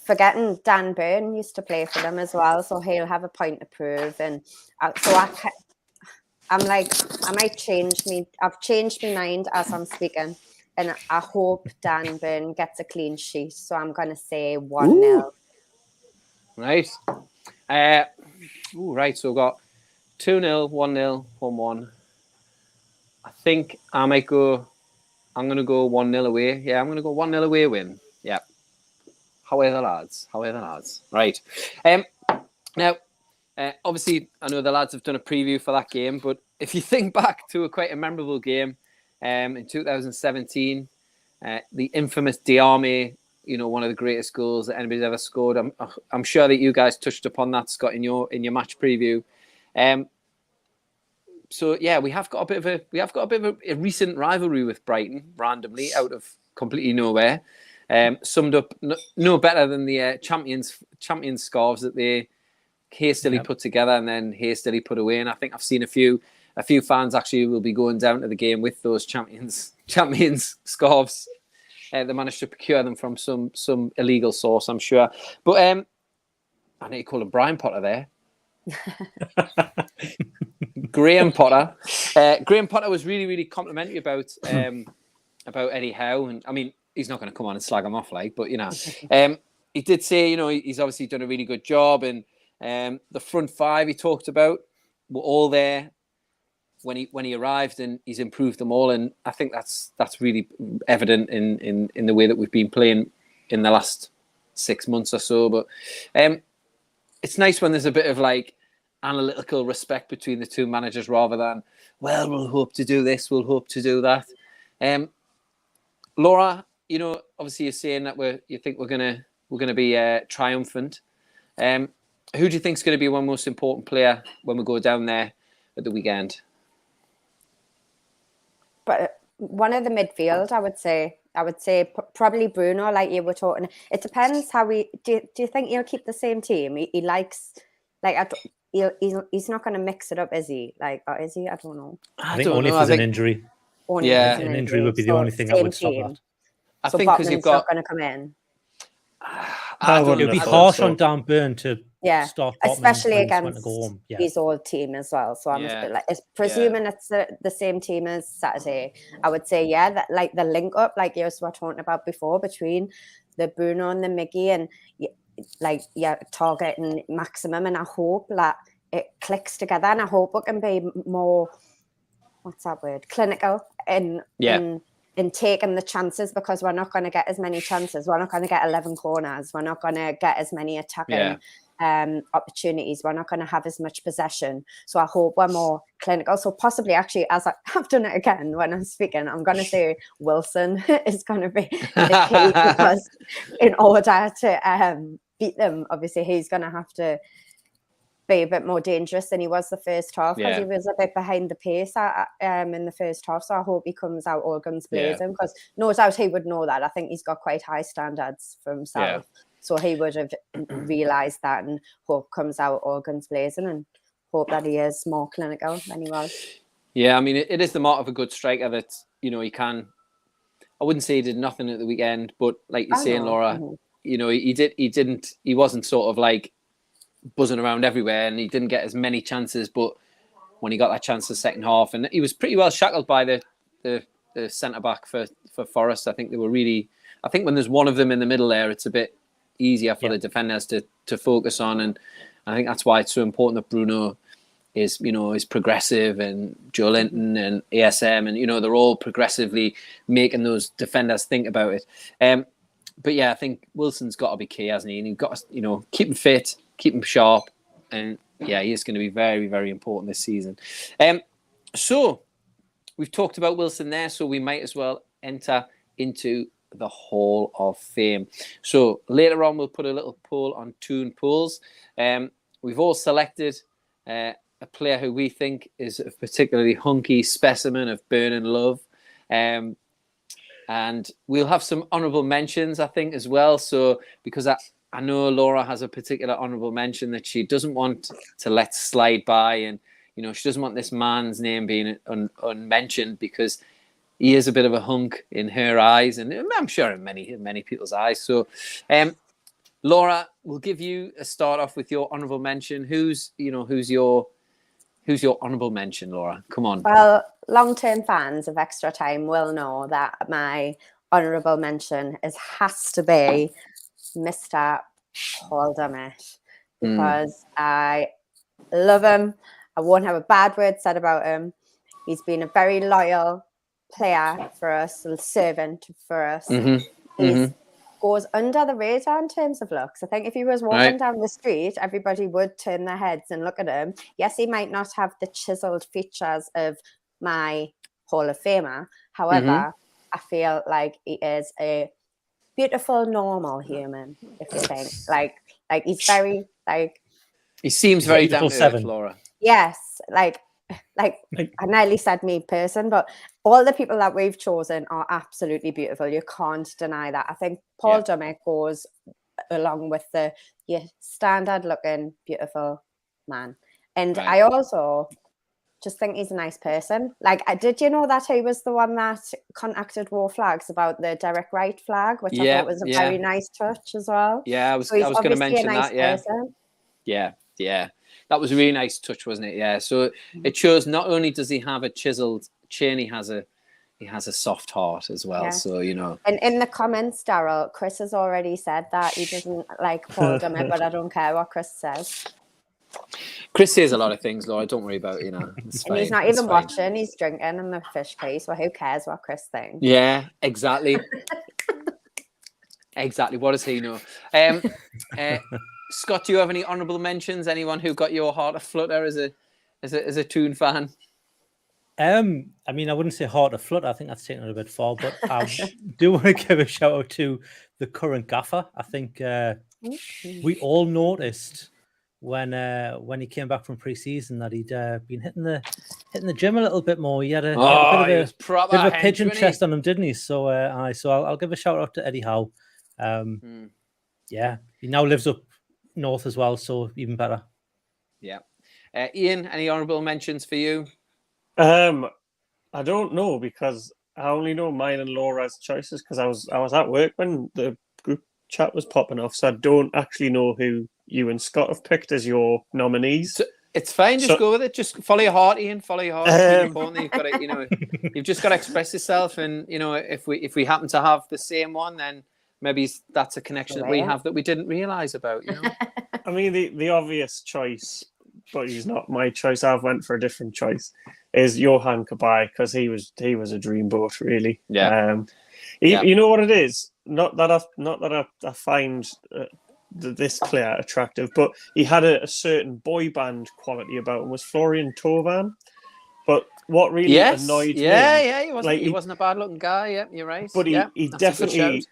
Forgetting Dan Burn used to play for them as well, so he'll have a point to prove. And I'm like, I might change me. I've changed my mind as I'm speaking, and I hope Dan Burn gets a clean sheet. So I'm gonna say 1-0. Right. Right. So we've got 2-0, 1-0, 1-1. I think I might go. I'm gonna go 1-0 away. Yeah, I'm gonna go 1-0 away win. Yeah. How are the lads? Right. Now, obviously, I know the lads have done a preview for that game, but if you think back to quite a memorable game in 2017, the infamous Diame, one of the greatest goals that anybody's ever scored. I'm sure that you guys touched upon that, Scott, in your match preview. So yeah, we have got a bit of a recent rivalry with Brighton, randomly out of completely nowhere. Summed up no better than the champions scarves that they hastily put together and then hastily put away. And I think I've seen a few a few fans actually will be going down to the game with those champions scarves. They managed to procure them from some illegal source, I'm sure. But I need to call him Brian Potter there. Graham Potter. Graham Potter was really, really complimentary about Eddie Howe, and I mean, he's not going to come on and slag him off, like, but you know, he did say, you know, he's obviously done a really good job, and the front five he talked about were all there when he arrived, and he's improved them all, and I think that's really evident in the way that we've been playing in the last 6 months or so. But it's nice when there's a bit of like analytical respect between the two managers rather than, well, we'll hope to do this, we'll hope to do that. Laura, you know, obviously you're saying that you think we're gonna be triumphant. Who do you think is going to be one most important player when we go down there at the weekend? But one of the midfield, I would say probably Bruno, like you were talking. It depends how do you think he'll keep the same team? He likes, like, he's not going to mix it up, is he? Like, or is he? I don't know. I think only if there's an injury. Yeah, an injury would be the only thing that would stop that. I think because you've got not going to come in. It would be harsh on Dan Burn to start, especially against Yeah. his old team as well. So I'm like, presuming it's the same team as Saturday. I would say that like the link up, like you were talking about before, between the Bruno and the Miggy, and like targeting maximum. And I hope that it clicks together, and I hope it can be more, what's that word, clinical in taking the chances, because we're not going to get as many chances. We're not going to get 11 corners. We're not going to get as many attacking opportunities. We're not going to have as much possession. So I hope we're more clinical. So possibly, actually, as I've done it again when I'm speaking, I'm going to say Wilson is going to be the key, because in order to beat them, obviously he's going to have to be a bit more dangerous than he was the first half, because he was a bit behind the pace in the first half. So I hope he comes out all guns blazing, because no doubt he would know that. I think he's got quite high standards for himself, so he would have realised that, and hope comes out all guns blazing, and hope that he is more clinical than he was. Yeah, I mean, it is the mark of a good striker that, you know, he can. I wouldn't say he did nothing at the weekend, but like you're saying, Laura, you know, he wasn't sort of like buzzing around everywhere, and he didn't get as many chances, but when he got that chance the second half, and he was pretty well shackled by the centre-back for Forest. I think they were really, I think when there's one of them in the middle there, it's a bit easier for the defenders to focus on, and I think that's why it's so important that Bruno is progressive, and Joe Linton and ASM, and, you know, they're all progressively making those defenders think about it. But yeah, I think Wilson's got to be key, hasn't he? And you've got to, you know, keep him fit, keep him sharp, and yeah, he is going to be very, very important this season. So we've talked about Wilson there, so we might as well enter into the Hall of Fame. So later on, we'll put a little poll on Toon Polls. We've all selected a player who we think is a particularly hunky specimen of burning love. And we'll have some honourable mentions, I think, as well. So because I know Laura has a particular honourable mention that she doesn't want to let slide by, and, you know, she doesn't want this man's name being unmentioned, because he is a bit of a hunk in her eyes, and I'm sure in many people's eyes. So, Laura, we'll give you a start off with your honourable mention. Who's your honourable mention, Laura? Come on. Well, long-term fans of ExtraTyne will know that my honourable mention has to be Mr. Paul Dummett, because I love him. I won't have a bad word said about him. He's been a very loyal player for us, a servant for us. He goes under the radar in terms of looks. I think if he was walking down the street, everybody would turn their heads and look at him. Yes, he might not have the chiseled features of my Hall of Famer. However, I feel like he is a beautiful, normal human, if you think. Like he's very, he seems very down to earth, Laura. Yes, like I nearly said me person, but all the people that we've chosen are absolutely beautiful. You can't deny that. I think Paul Dummett goes along with the standard looking beautiful man. And I also just think he's a nice person. Like, did you know that he was the one that contacted War Flags about the Derek Wright flag, which I thought was a very nice touch as well. Yeah, I was So he's going to obviously mention a nice that. Yeah. person. Yeah. That was a really nice touch, wasn't it? Yeah. So it shows not only does he have a chiseled chin, he has a soft heart as well. Yeah. So, you know. And in the comments, Daryl, Chris has already said that he doesn't like Paul Dummett, but I don't care what Chris says. Chris says a lot of things, Laura. Don't worry about it, you know. It's And he's fine, not it's even fine. watching, he's drinking in the fish case. Well, who cares what Chris thinks? Yeah, exactly. Exactly. What does he know? Scott, do you have any honourable mentions? Anyone who got your heart aflutter as a Toon fan? I mean, I wouldn't say heart aflutter. I think that's taking it a bit far, but I do want to give a shout out to the current gaffer. I think we all noticed when he came back from pre-season that he'd been hitting the gym a little bit more. He had a bit of a pigeon chest on him, didn't he? So I'll give a shout out to Eddie Howe. Yeah, he now lives up north as well, so even better. Yeah. Ian, any honourable mentions for you? I don't know, because I only know mine and Laura's choices because I was at work when the group chat was popping off, so I don't actually know who you and Scott have picked as your nominees. So it's fine. Just go with it. Just follow your heart, Ian. Follow your heart. It's really important. You've got to, you know, you've just got to express yourself. And you know, if we happen to have the same one, then maybe that's a connection that we have that we didn't realise about. You know. I mean, the obvious choice, but he's not my choice. I've went for a different choice. Is Johan Kabay, because he was a dreamboat, really. Yeah. You know what it is? Not that I find this player attractive, but he had a certain boy band quality about him. Was Florian Thauvin? But what really annoyed me? Yeah, he wasn't a bad looking guy. Yeah, you're right. But he definitely,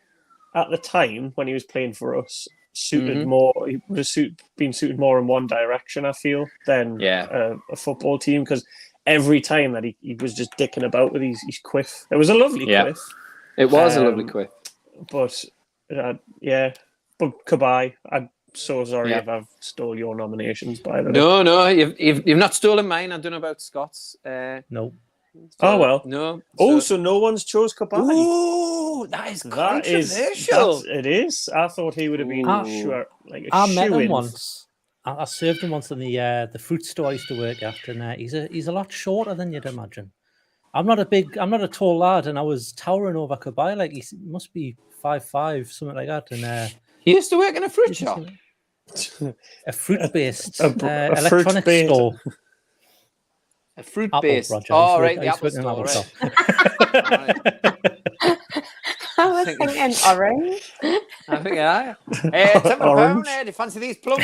at the time when he was playing for us, suited more. He would have been suited more in one direction, I feel, than a football team, because every time that he was just dicking about with his quiff. It was a lovely quiff. It was a lovely quiff. But but Kabay, I'm so sorry if I've stole your nominations, by the way. No, you've not stolen mine. I don't know about Scott's. No. So, well. No. So no one's chose Kabay. Oh, that is controversial. It is. I thought he would have been I met him once. I served him once in the fruit store I used to work at, and he's a lot shorter than you'd imagine. I'm not a tall lad, and I was towering over Kabay. Like, he must be 5'5", something like that. And he used to work in a fruit shop. A fruit-based electronics store. A fruit-based. Roger. Oh, right, the Apple store. Right. I was thinking orange. I think, yeah. £10 do you fancy these plums?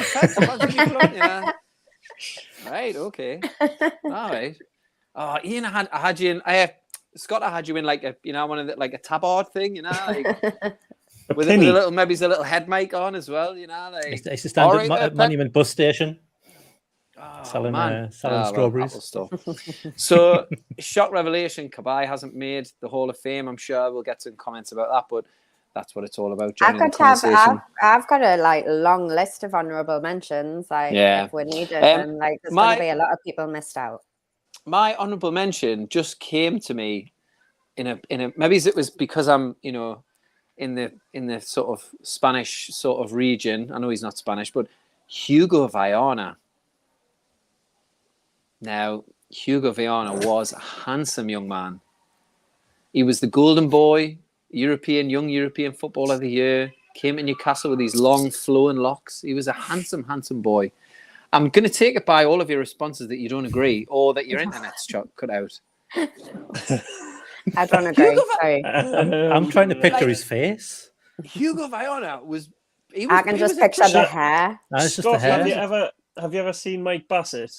Yeah. Right, okay. All right. Oh, Ian, I had you in. Scott, I had you in like a, you know, one of the, like a tabard thing, you know, like with a little, maybe a little head mic on as well, you know. Like, it's a standard Monument bus station. Selling strawberries. Stuff. So, shock revelation, Kabay hasn't made the Hall of Fame. I'm sure we'll get some comments about that, but that's what it's all about. I've got a long list of honourable mentions. If we needed, and there's going to be a lot of people missed out. My honourable mention just came to me in a maybe it was because I'm, you know, in the sort of Spanish sort of region. I know he's not Spanish, but Hugo Viana. Now, Hugo Viana was a handsome young man. He was the golden boy, young European footballer of the year, came to Newcastle with these long flowing locks. He was a handsome boy. I'm going to take it by all of your responses that you don't agree or that your internet's cut out. I don't agree. Sorry. I'm trying to picture his face. Hugo Viana was... I can just picture the hair. No, it's just the hair. Have you ever seen Mike Bassett?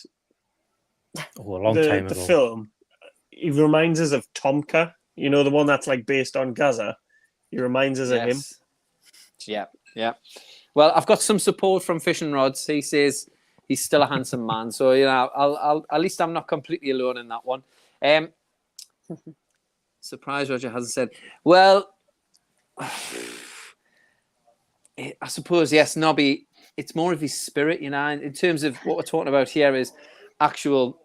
Oh, a long time ago. The film. He reminds us of Tomka. You know, the one that's like based on Gaza. He reminds us of him. Yeah. Well, I've got some support from Fishing Rods. He says he's still a handsome man. So, you know, I'll at least I'm not completely alone in that one. Surprise, Roger hasn't said. Well, I suppose, yes, Nobby, it's more of his spirit, you know, in terms of what we're talking about here is actual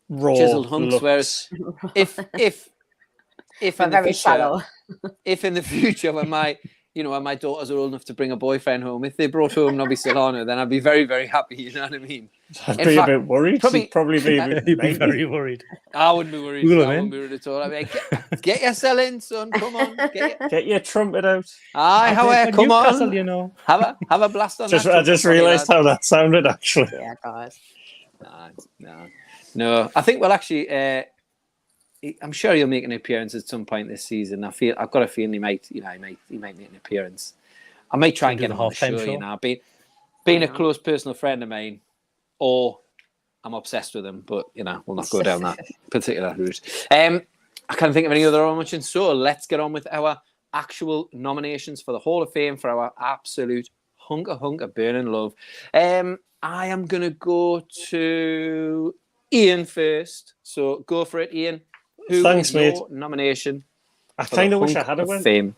raw chiseled hunks. looks. Whereas if But in the very future, shallow. if in the future when my daughters are old enough to bring a boyfriend home, if they brought home Nobby Solano, then I'd be very, very happy. You know what I mean? I'd In be fact, a bit worried. He'd probably be You'd be 90. very worried. I wouldn't be worried. Wheel I him wouldn't in. be worried at all. I'd be like, get your cell in, son. Come on. Get your trumpet out. Aye, I play for come Newcastle, on. you know. Have a blast on that. I just realised how that sounded, actually. Yeah, God. No. I think, well, actually, I'm sure he'll make an appearance at some point this season. I've got a fean he might make an appearance. I might try and Do get the him on the show, halftime show. you know. Being a close personal friend of mine, or I'm obsessed with him, but you know, we'll not go down that particular route. I can't think of any other mentions, so let's get on with our actual nominations for the Hall of Fame for our absolute hunker burning love. I am gonna go to Ian first. So go for it, Ian. Thanks, is mate. your nomination? I kind of wish I had a of win. Fame.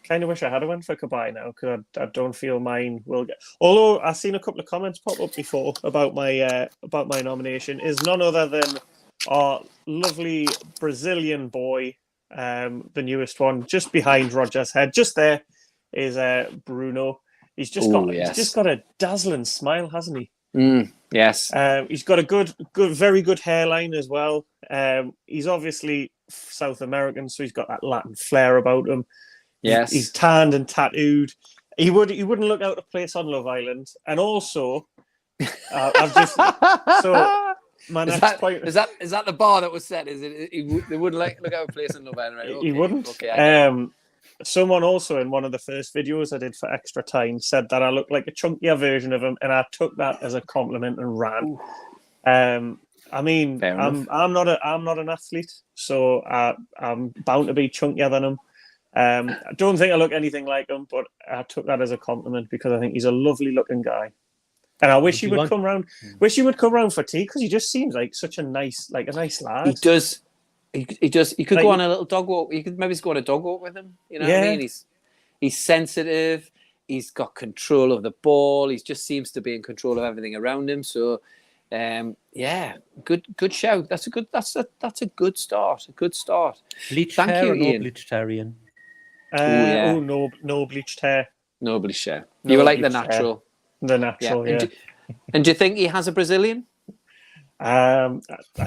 Kind of wish I had a win for Kabay now, because I don't feel mine will get. Although I've seen a couple of comments pop up before about my nomination, is none other than our lovely Brazilian boy, the newest one, just behind Roger's head. Just there is Bruno. He's just got a dazzling smile, hasn't he? Yes. He's got a very good hairline as well. He's obviously South American, so he's got that Latin flair about him. Yes. He's tanned and tattooed. He wouldn't look out of place on Love Island. And also, I've just my next point is that the bar that was set? Is it? They wouldn't look out of place in Love Island, right? Okay. He wouldn't. Okay. Someone also in one of the first videos I did for ExtraTyne said that I look like a chunkier version of him, and I took that as a compliment and ran. I mean, I'm not an athlete, so I'm bound to be chunkier than him. I don't think I look anything like him, but I took that as a compliment because I think he's a lovely looking guy, and I wish he would come round. Wish he would come round for tea, because he just seems like such a nice lad. He does. He does. You could go on a little dog walk. You could maybe go on a dog walk with him. You know what I mean? He's sensitive. He's got control of the ball. He just seems to be in control of everything around him. So, good shout. That's a good start. A good start. Bleached Thank hair you, or no Ian. bleached hair, Ian? No bleached hair. No bleached hair. No You were like the bleached natural. Hair. The natural, yeah. And do you think he has a Brazilian? I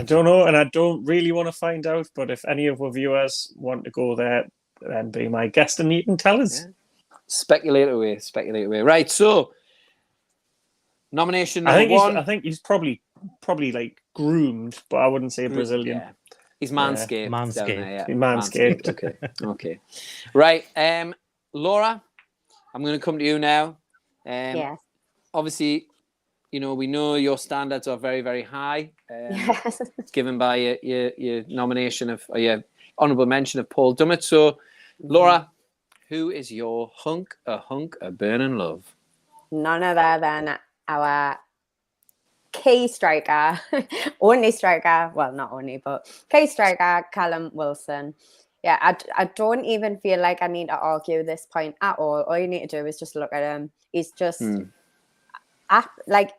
don't know, and I don't really want to find out. But if any of our viewers want to go there, then be my guest, and you can tell us. Yeah. Speculate away. Right. So, nomination number one. I think he's probably like groomed, but I wouldn't say Brazilian. Yeah. He's manscaped. Manscaped. Okay. Right. Laura, I'm going to come to you now. Yes. Obviously, you know, we know your standards are very, very high. Yes. Given by your nomination or your honourable mention of Paul Dummett. So, Laura, who is your hunk of burning love? None other than our key striker, only striker, well, not only, but key striker, Callum Wilson. Yeah, I don't even feel like I need to argue this point at all. All you need to do is just look at him. He's just like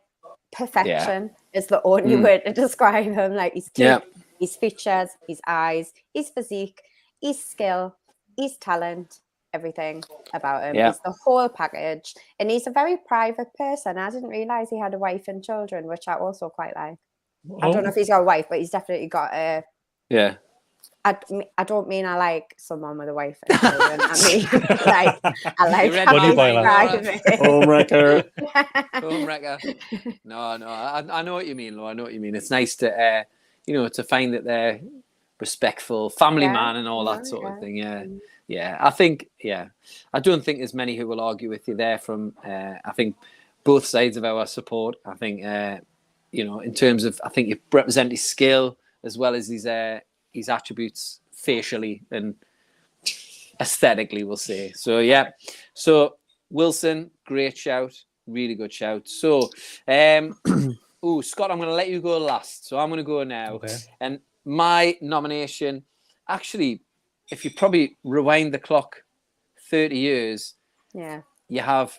perfection is the only word to describe him. Like his teeth, his features, his eyes, his physique, his skill, his talent, everything about him. He's the whole package. And he's a very private person. I didn't realise he had a wife and children, which I also quite like. I don't know if he's got a wife, but he's definitely got a... Yeah. I don't mean I like someone with a wife and children. I mean, like, I like how private. Home wrecker. No, I know what you mean, Laura. I know what you mean. It's nice to, to find that they're respectful, family man and all that sort of thing. Yeah. I think, I don't think there's many who will argue with you there from, I think, both sides of our support. I think, in terms of, I think you represent his skill as well as his attributes facially and aesthetically, we'll say. So, So, Wilson, great shout. Really good shout. So, Scott, I'm going to let you go last. So I'm going to go now. Okay. And my nomination, actually, if you probably rewind the clock 30 years, you have,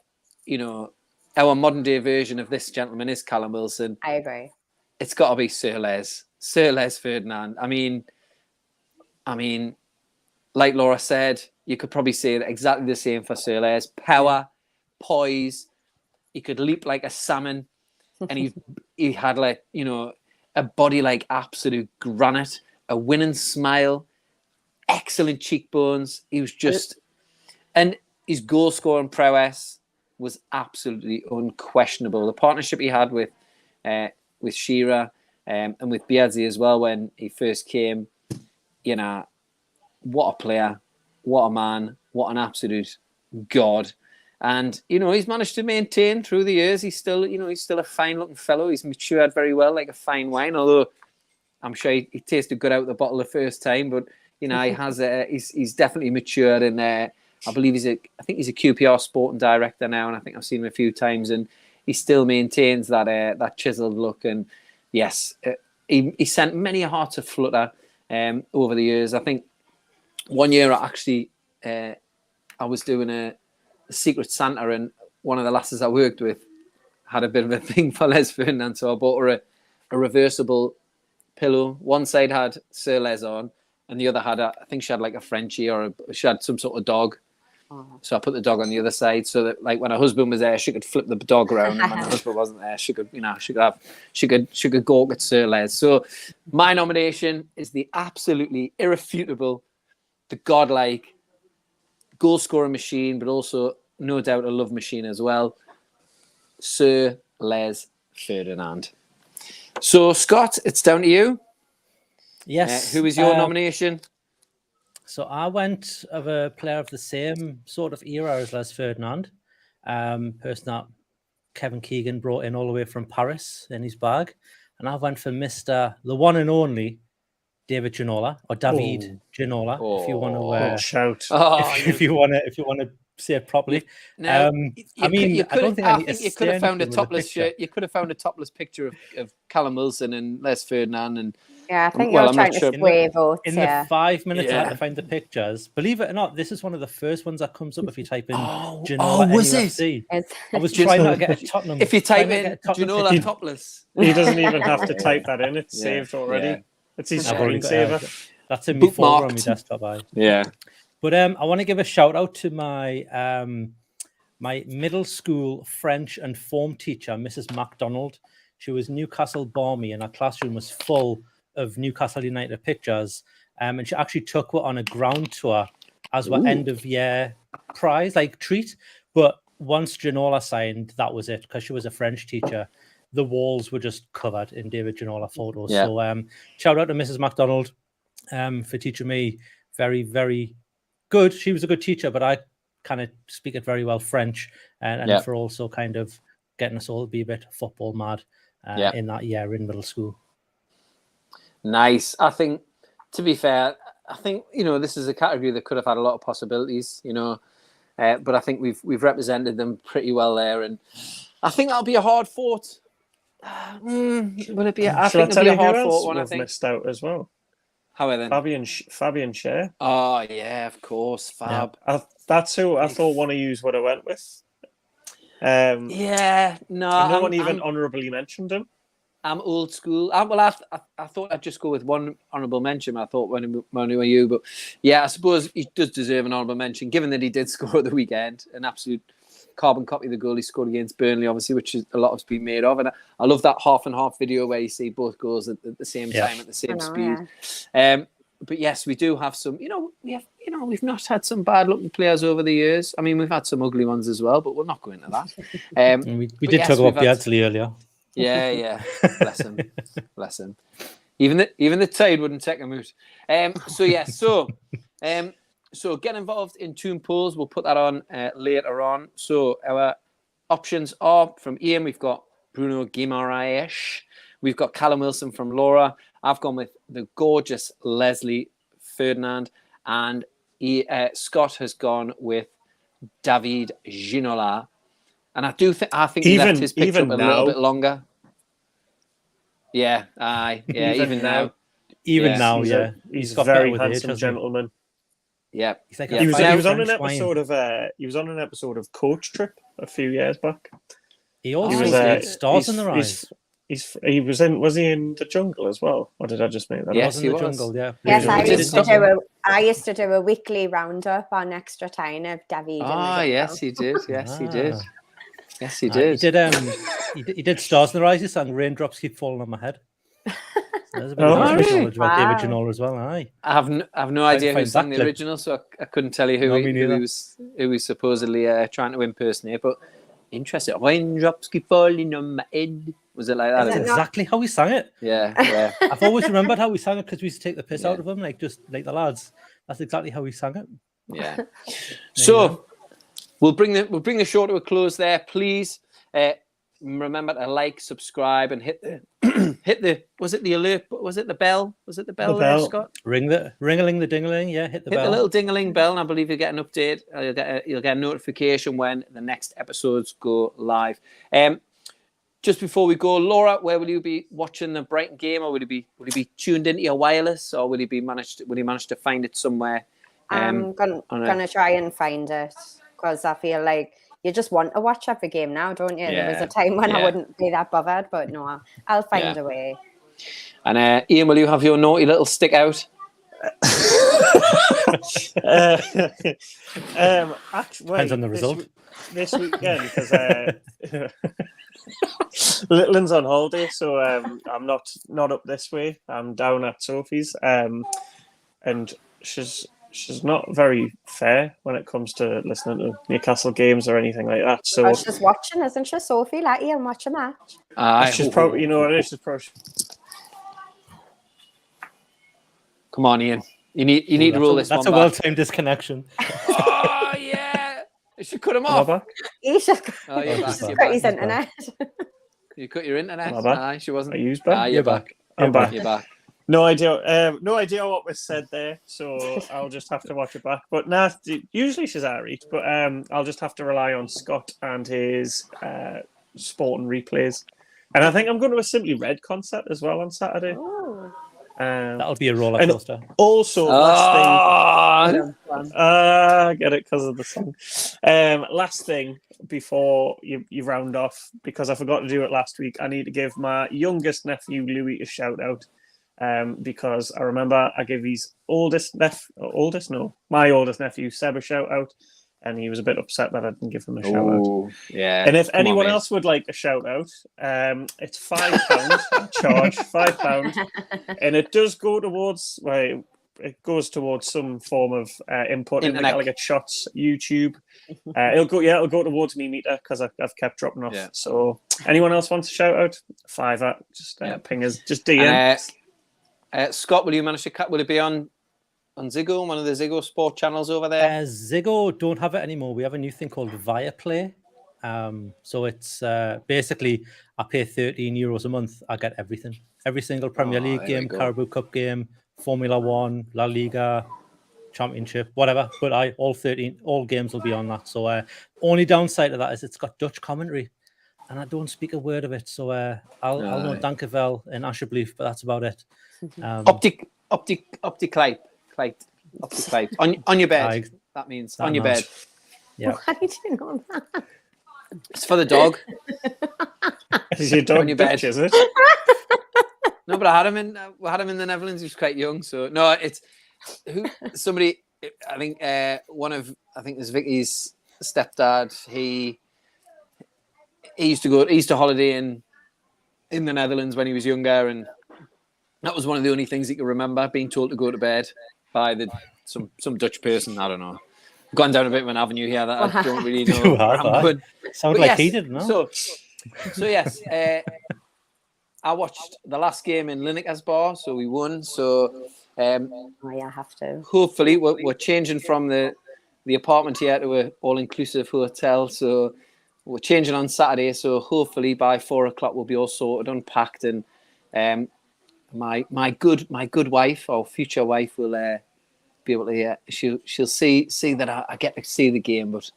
our modern day version of this gentleman is Callum Wilson. I agree. It's got to be Sir Les. Sir Les Ferdinand. I mean, like Laura said, you could probably say exactly the same for Sir Les. Power, poise. He could leap like a salmon, and he had like, you know, a body like absolute granite, a winning smile, excellent cheekbones. He was just, and his goal scoring prowess was absolutely unquestionable. The partnership he had with Shearer and with Bielsa as well when he first came, you know, what a player, what a man, what an absolute god. And, you know, he's managed to maintain through the years. He's still, you know, he's still a fine-looking fellow. He's matured very well, like a fine wine, although I'm sure he tasted good out of the bottle the first time. But, you know, he has he's definitely matured. And I believe I think he's a QPR sporting director now, and I think I've seen him a few times. And he still maintains that chiseled look. And, yes, he sent many a heart to flutter over the years. I think one year I was doing a Secret Santa, and one of the lasses I worked with had a bit of a thing for Les Ferdinand, so I bought her a reversible pillow. One side had Sir Les on, and the other had I think she had like a Frenchie, or she had some sort of dog. So I put the dog on the other side, so that like when her husband was there, she could flip the dog around, and when her husband wasn't there, she could gawk at Sir Les. So my nomination is the absolutely irrefutable, the godlike goal scoring machine, but also no doubt a love machine as well, Sir Les Ferdinand. So Scott, it's down to you. Yes. Who is your nomination? So I went of a player of the same sort of era as Les Ferdinand, person that Kevin Keegan brought in all the way from Paris in his bag, and I went for the one and only David Ginola, or David Ginola, if you want to shout. If you want to say it properly. Now, I don't think you could have found a topless shirt. You could have found a topless picture of Callum Wilson and Les Ferdinand, and I think you're trying to sway votes. In the 5 minutes I had to find the pictures. Believe it or not, this is one of the first ones that comes up if you type in Ginola was NUFC. it? I was trying not to get a Tottenham. If you type in Ginola topless, he doesn't even have to type that in. It's saved already. Yeah. It's his screensaver. That's in my folder on my desktop. Yeah. But I want to give a shout out to my my middle school French and form teacher, Mrs. MacDonald. She was Newcastle Barmy, and our classroom was full of Newcastle United pictures. And she actually took her on a ground tour as our end of year prize, like treat. But once Ginola signed, that was it, because she was a French teacher. The walls were just covered in David Ginola photos. Yeah. So shout out to Mrs. MacDonald for teaching me very, very good. She was a good teacher, but I kind of speak it very well French, and for also kind of getting us all to be a bit football mad in that year in middle school. Nice. I think, to be fair, I think, you know, this is a category that could have had a lot of possibilities, you know, but I think we've represented them pretty well there, and I think that'll be a hard fought. Will it be? I think it'll be a hard fought one. I think missed out as well. How then? Fabian Schär. Oh yeah, of course, Fab. Yeah. That's who I thought one of you would have went with. No one even honourably mentioned him. I'm old school. I thought I'd just go with one honourable mention. I thought when we were you, but yeah, I suppose he does deserve an honourable mention, given that he did score at the weekend, an absolute carbon copy of the goal he scored against Burnley, obviously, which is a lot has been made of. And I love that half and half video where you see both goals at the same time, at the same speed. Yeah. But yes, we do have some. We've not had some bad looking players over the years. I mean, we've had some ugly ones as well, but we'll not go into that. We did talk about Beardsley earlier. Yeah. Bless him. Even the tide wouldn't take him out. So get involved in Toon Polls. We'll put that on later on. So our options are from Ian. We've got Bruno Guimaraes. We've got Callum Wilson from Laura. I've gone with the gorgeous Leslie Ferdinand, and Scott has gone with David Ginola. And I think he left his picture up a little bit longer. Yeah, even now. He's a very handsome gentleman. Yeah, like he was on an episode of Coach Trip a few years back. He also did Stars in the Rise. Was he in the jungle as well? Or did I just make that Yes, up? Was in he the was. jungle, yeah. Yes, Yeah. I used to do a weekly roundup on ExtraTyne of David in the jungle. Yes, he did. Yes, he did. Ah. Yes, he He did. did. He did Stars in the Rise. He sang "Raindrops Keep Falling on My Head." So there's a bit Oh, of history really? knowledge about the Wow. original as well. Aye. I have no idea who find sang that the clip. original, so I couldn't tell you No, me who neither. he was supposedly trying to impersonate. But interesting. Raindrops keep falling on my head. Was it like that? Is That's it Is it? not? exactly how he sang it. Yeah. I've always remembered how he sang it because we used to take the piss Yeah. out of him, like the lads. That's exactly how he sang it. Yeah. you So we'll bring the show to a close there. Please remember to like, subscribe, and hit the was it the alert? Was it the bell? Was it the bell The there, bell. Scott? Ring-a-ling the ding-a-ling. Yeah, hit the Hit bell. the little ding-a-ling bell, and I believe you'll get an update. You'll get a notification when the next episodes go live. Just before we go, Laura, where will you be watching the Brighton game, or will you be tuned into your wireless, or will you manage to find it somewhere? I'm gonna try and find it because I feel like you just want to watch every game now, don't you? There was Yeah, a time when I yeah. wouldn't be that bothered, but no, I'll find a way. And Ian, will you have your naughty little stick out? Depends on the result. This weekend, because Little's on holiday, so I'm not up this way. I'm down at Sophie's, and she's not very fair when it comes to listening to Newcastle games or anything like that. So Oh, she's watching, isn't she, Sophie? Let Ian watch a match. she's probably, she's probably. Come on, Ian. You need to roll this one That's a back. well-timed disconnection. Oh yeah, you should cut him off. He should Oh, you're back. You're cut back. his internet. You cut your internet. Am I back? Aye, she wasn't. Are you back? You're back. I'm back. You're back. No idea. No idea what was said there, so I'll just have to watch it back. But nah, usually she's alright. But I'll just have to rely on Scott and his sport and replays. And I think I'm going to a Simply Red concert as well on Saturday. Oh. That'll be a roller And coaster. also, last thing. I get it because of the song. Last thing before you round off, because I forgot to do it last week, I need to give my youngest nephew Louis a shout out. Because I remember I gave his my oldest nephew Seb a shout out, and he was a bit upset that I didn't give him a shout out. Yeah. And if Come on, anyone mate. else would like a shout out, it's £5 charge, £5, and it does go towards it goes towards some form of input in the Gallowgateshots YouTube. It'll go towards me meter because I've kept dropping off. Yeah. So anyone else wants a shout out? £5, just ping us, just DM. Scott, will it be on Ziggo, one of the Ziggo sport channels over there? Ziggo don't have it anymore. We have a new thing called Viaplay. So it's basically I pay €13 a month. I get everything. Every single Premier League game, Carabao Cup game, Formula One, La Liga, Championship, whatever. But all games will be on that. So only downside to that is it's got Dutch commentary. And I don't speak a word of it. So I'll know Dankevel and Asjeblief, but that's about it. Optic Clipe. On your bed. That means on your bed. Yeah. Why did you know that? It's for the dog. Is your dog on your bed. Dutch, is it? No, but I had him in the Netherlands. He was quite young, so no. It's somebody. I think I think it's Vicky's stepdad. He used to holiday in the Netherlands when he was younger, and that was one of the only things he could remember, being told to go to bed by some Dutch person. I don't know. I've gone down a bit of an avenue here that I don't really know. Sounds like he didn't know. So yes, I watched the last game in Lineker's bar, so we won. So I have to. hopefully we're changing from the apartment here to an all-inclusive hotel. So we're changing on Saturday. So hopefully by 4:00 we'll be all sorted, unpacked, and my good wife or future wife will be able to she'll see that I get to see the game, but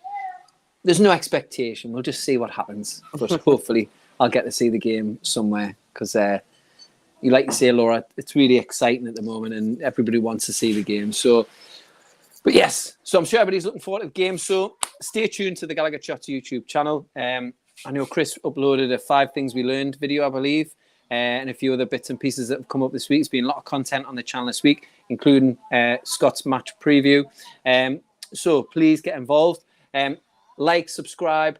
there's no expectation. We'll just see what happens. But hopefully I'll get to see the game somewhere, because you like to say, Laura, it's really exciting at the moment and everybody wants to see the game. So, but yes, so I'm sure everybody's looking forward to the game. So stay tuned to the Gallowgateshots YouTube channel. I know Chris uploaded a 5 things we learned video, I believe. and a few other bits and pieces that have come up this week. There's been a lot of content on the channel this week, including Scott's match preview. So please get involved. Like, subscribe.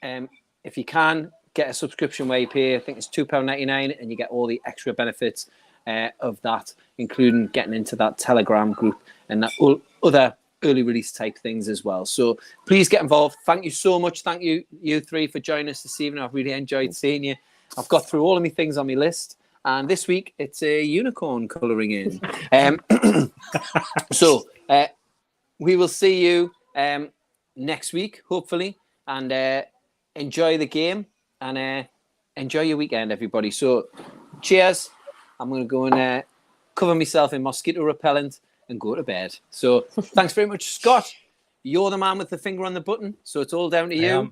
If you can, get a subscription where you pay, I think it's £2.99, and you get all the extra benefits of that, including getting into that Telegram group and that other early release type things as well. So please get involved. Thank you so much. Thank you three for joining us this evening. I've really enjoyed seeing you. I've got through all of my things on my list, and this week it's a unicorn colouring in. So we will see you next week, hopefully, and enjoy the game and enjoy your weekend, everybody. So cheers. I'm going to go and cover myself in mosquito repellent and go to bed. So thanks very much, Scott. You're the man with the finger on the button, so it's all down to you.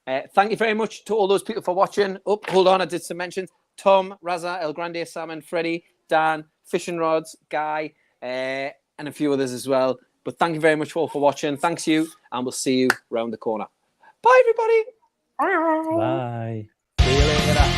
Thank you very much to all those people for watching. Oh, hold on, I did some mentions. Tom, Raza, El Grande, Salmon, Freddie, Dan, Fishing Rods, Guy, and a few others as well. But thank you very much all for watching. Thanks you, and we'll see you round the corner. Bye, everybody. Bye. Bye. See you later.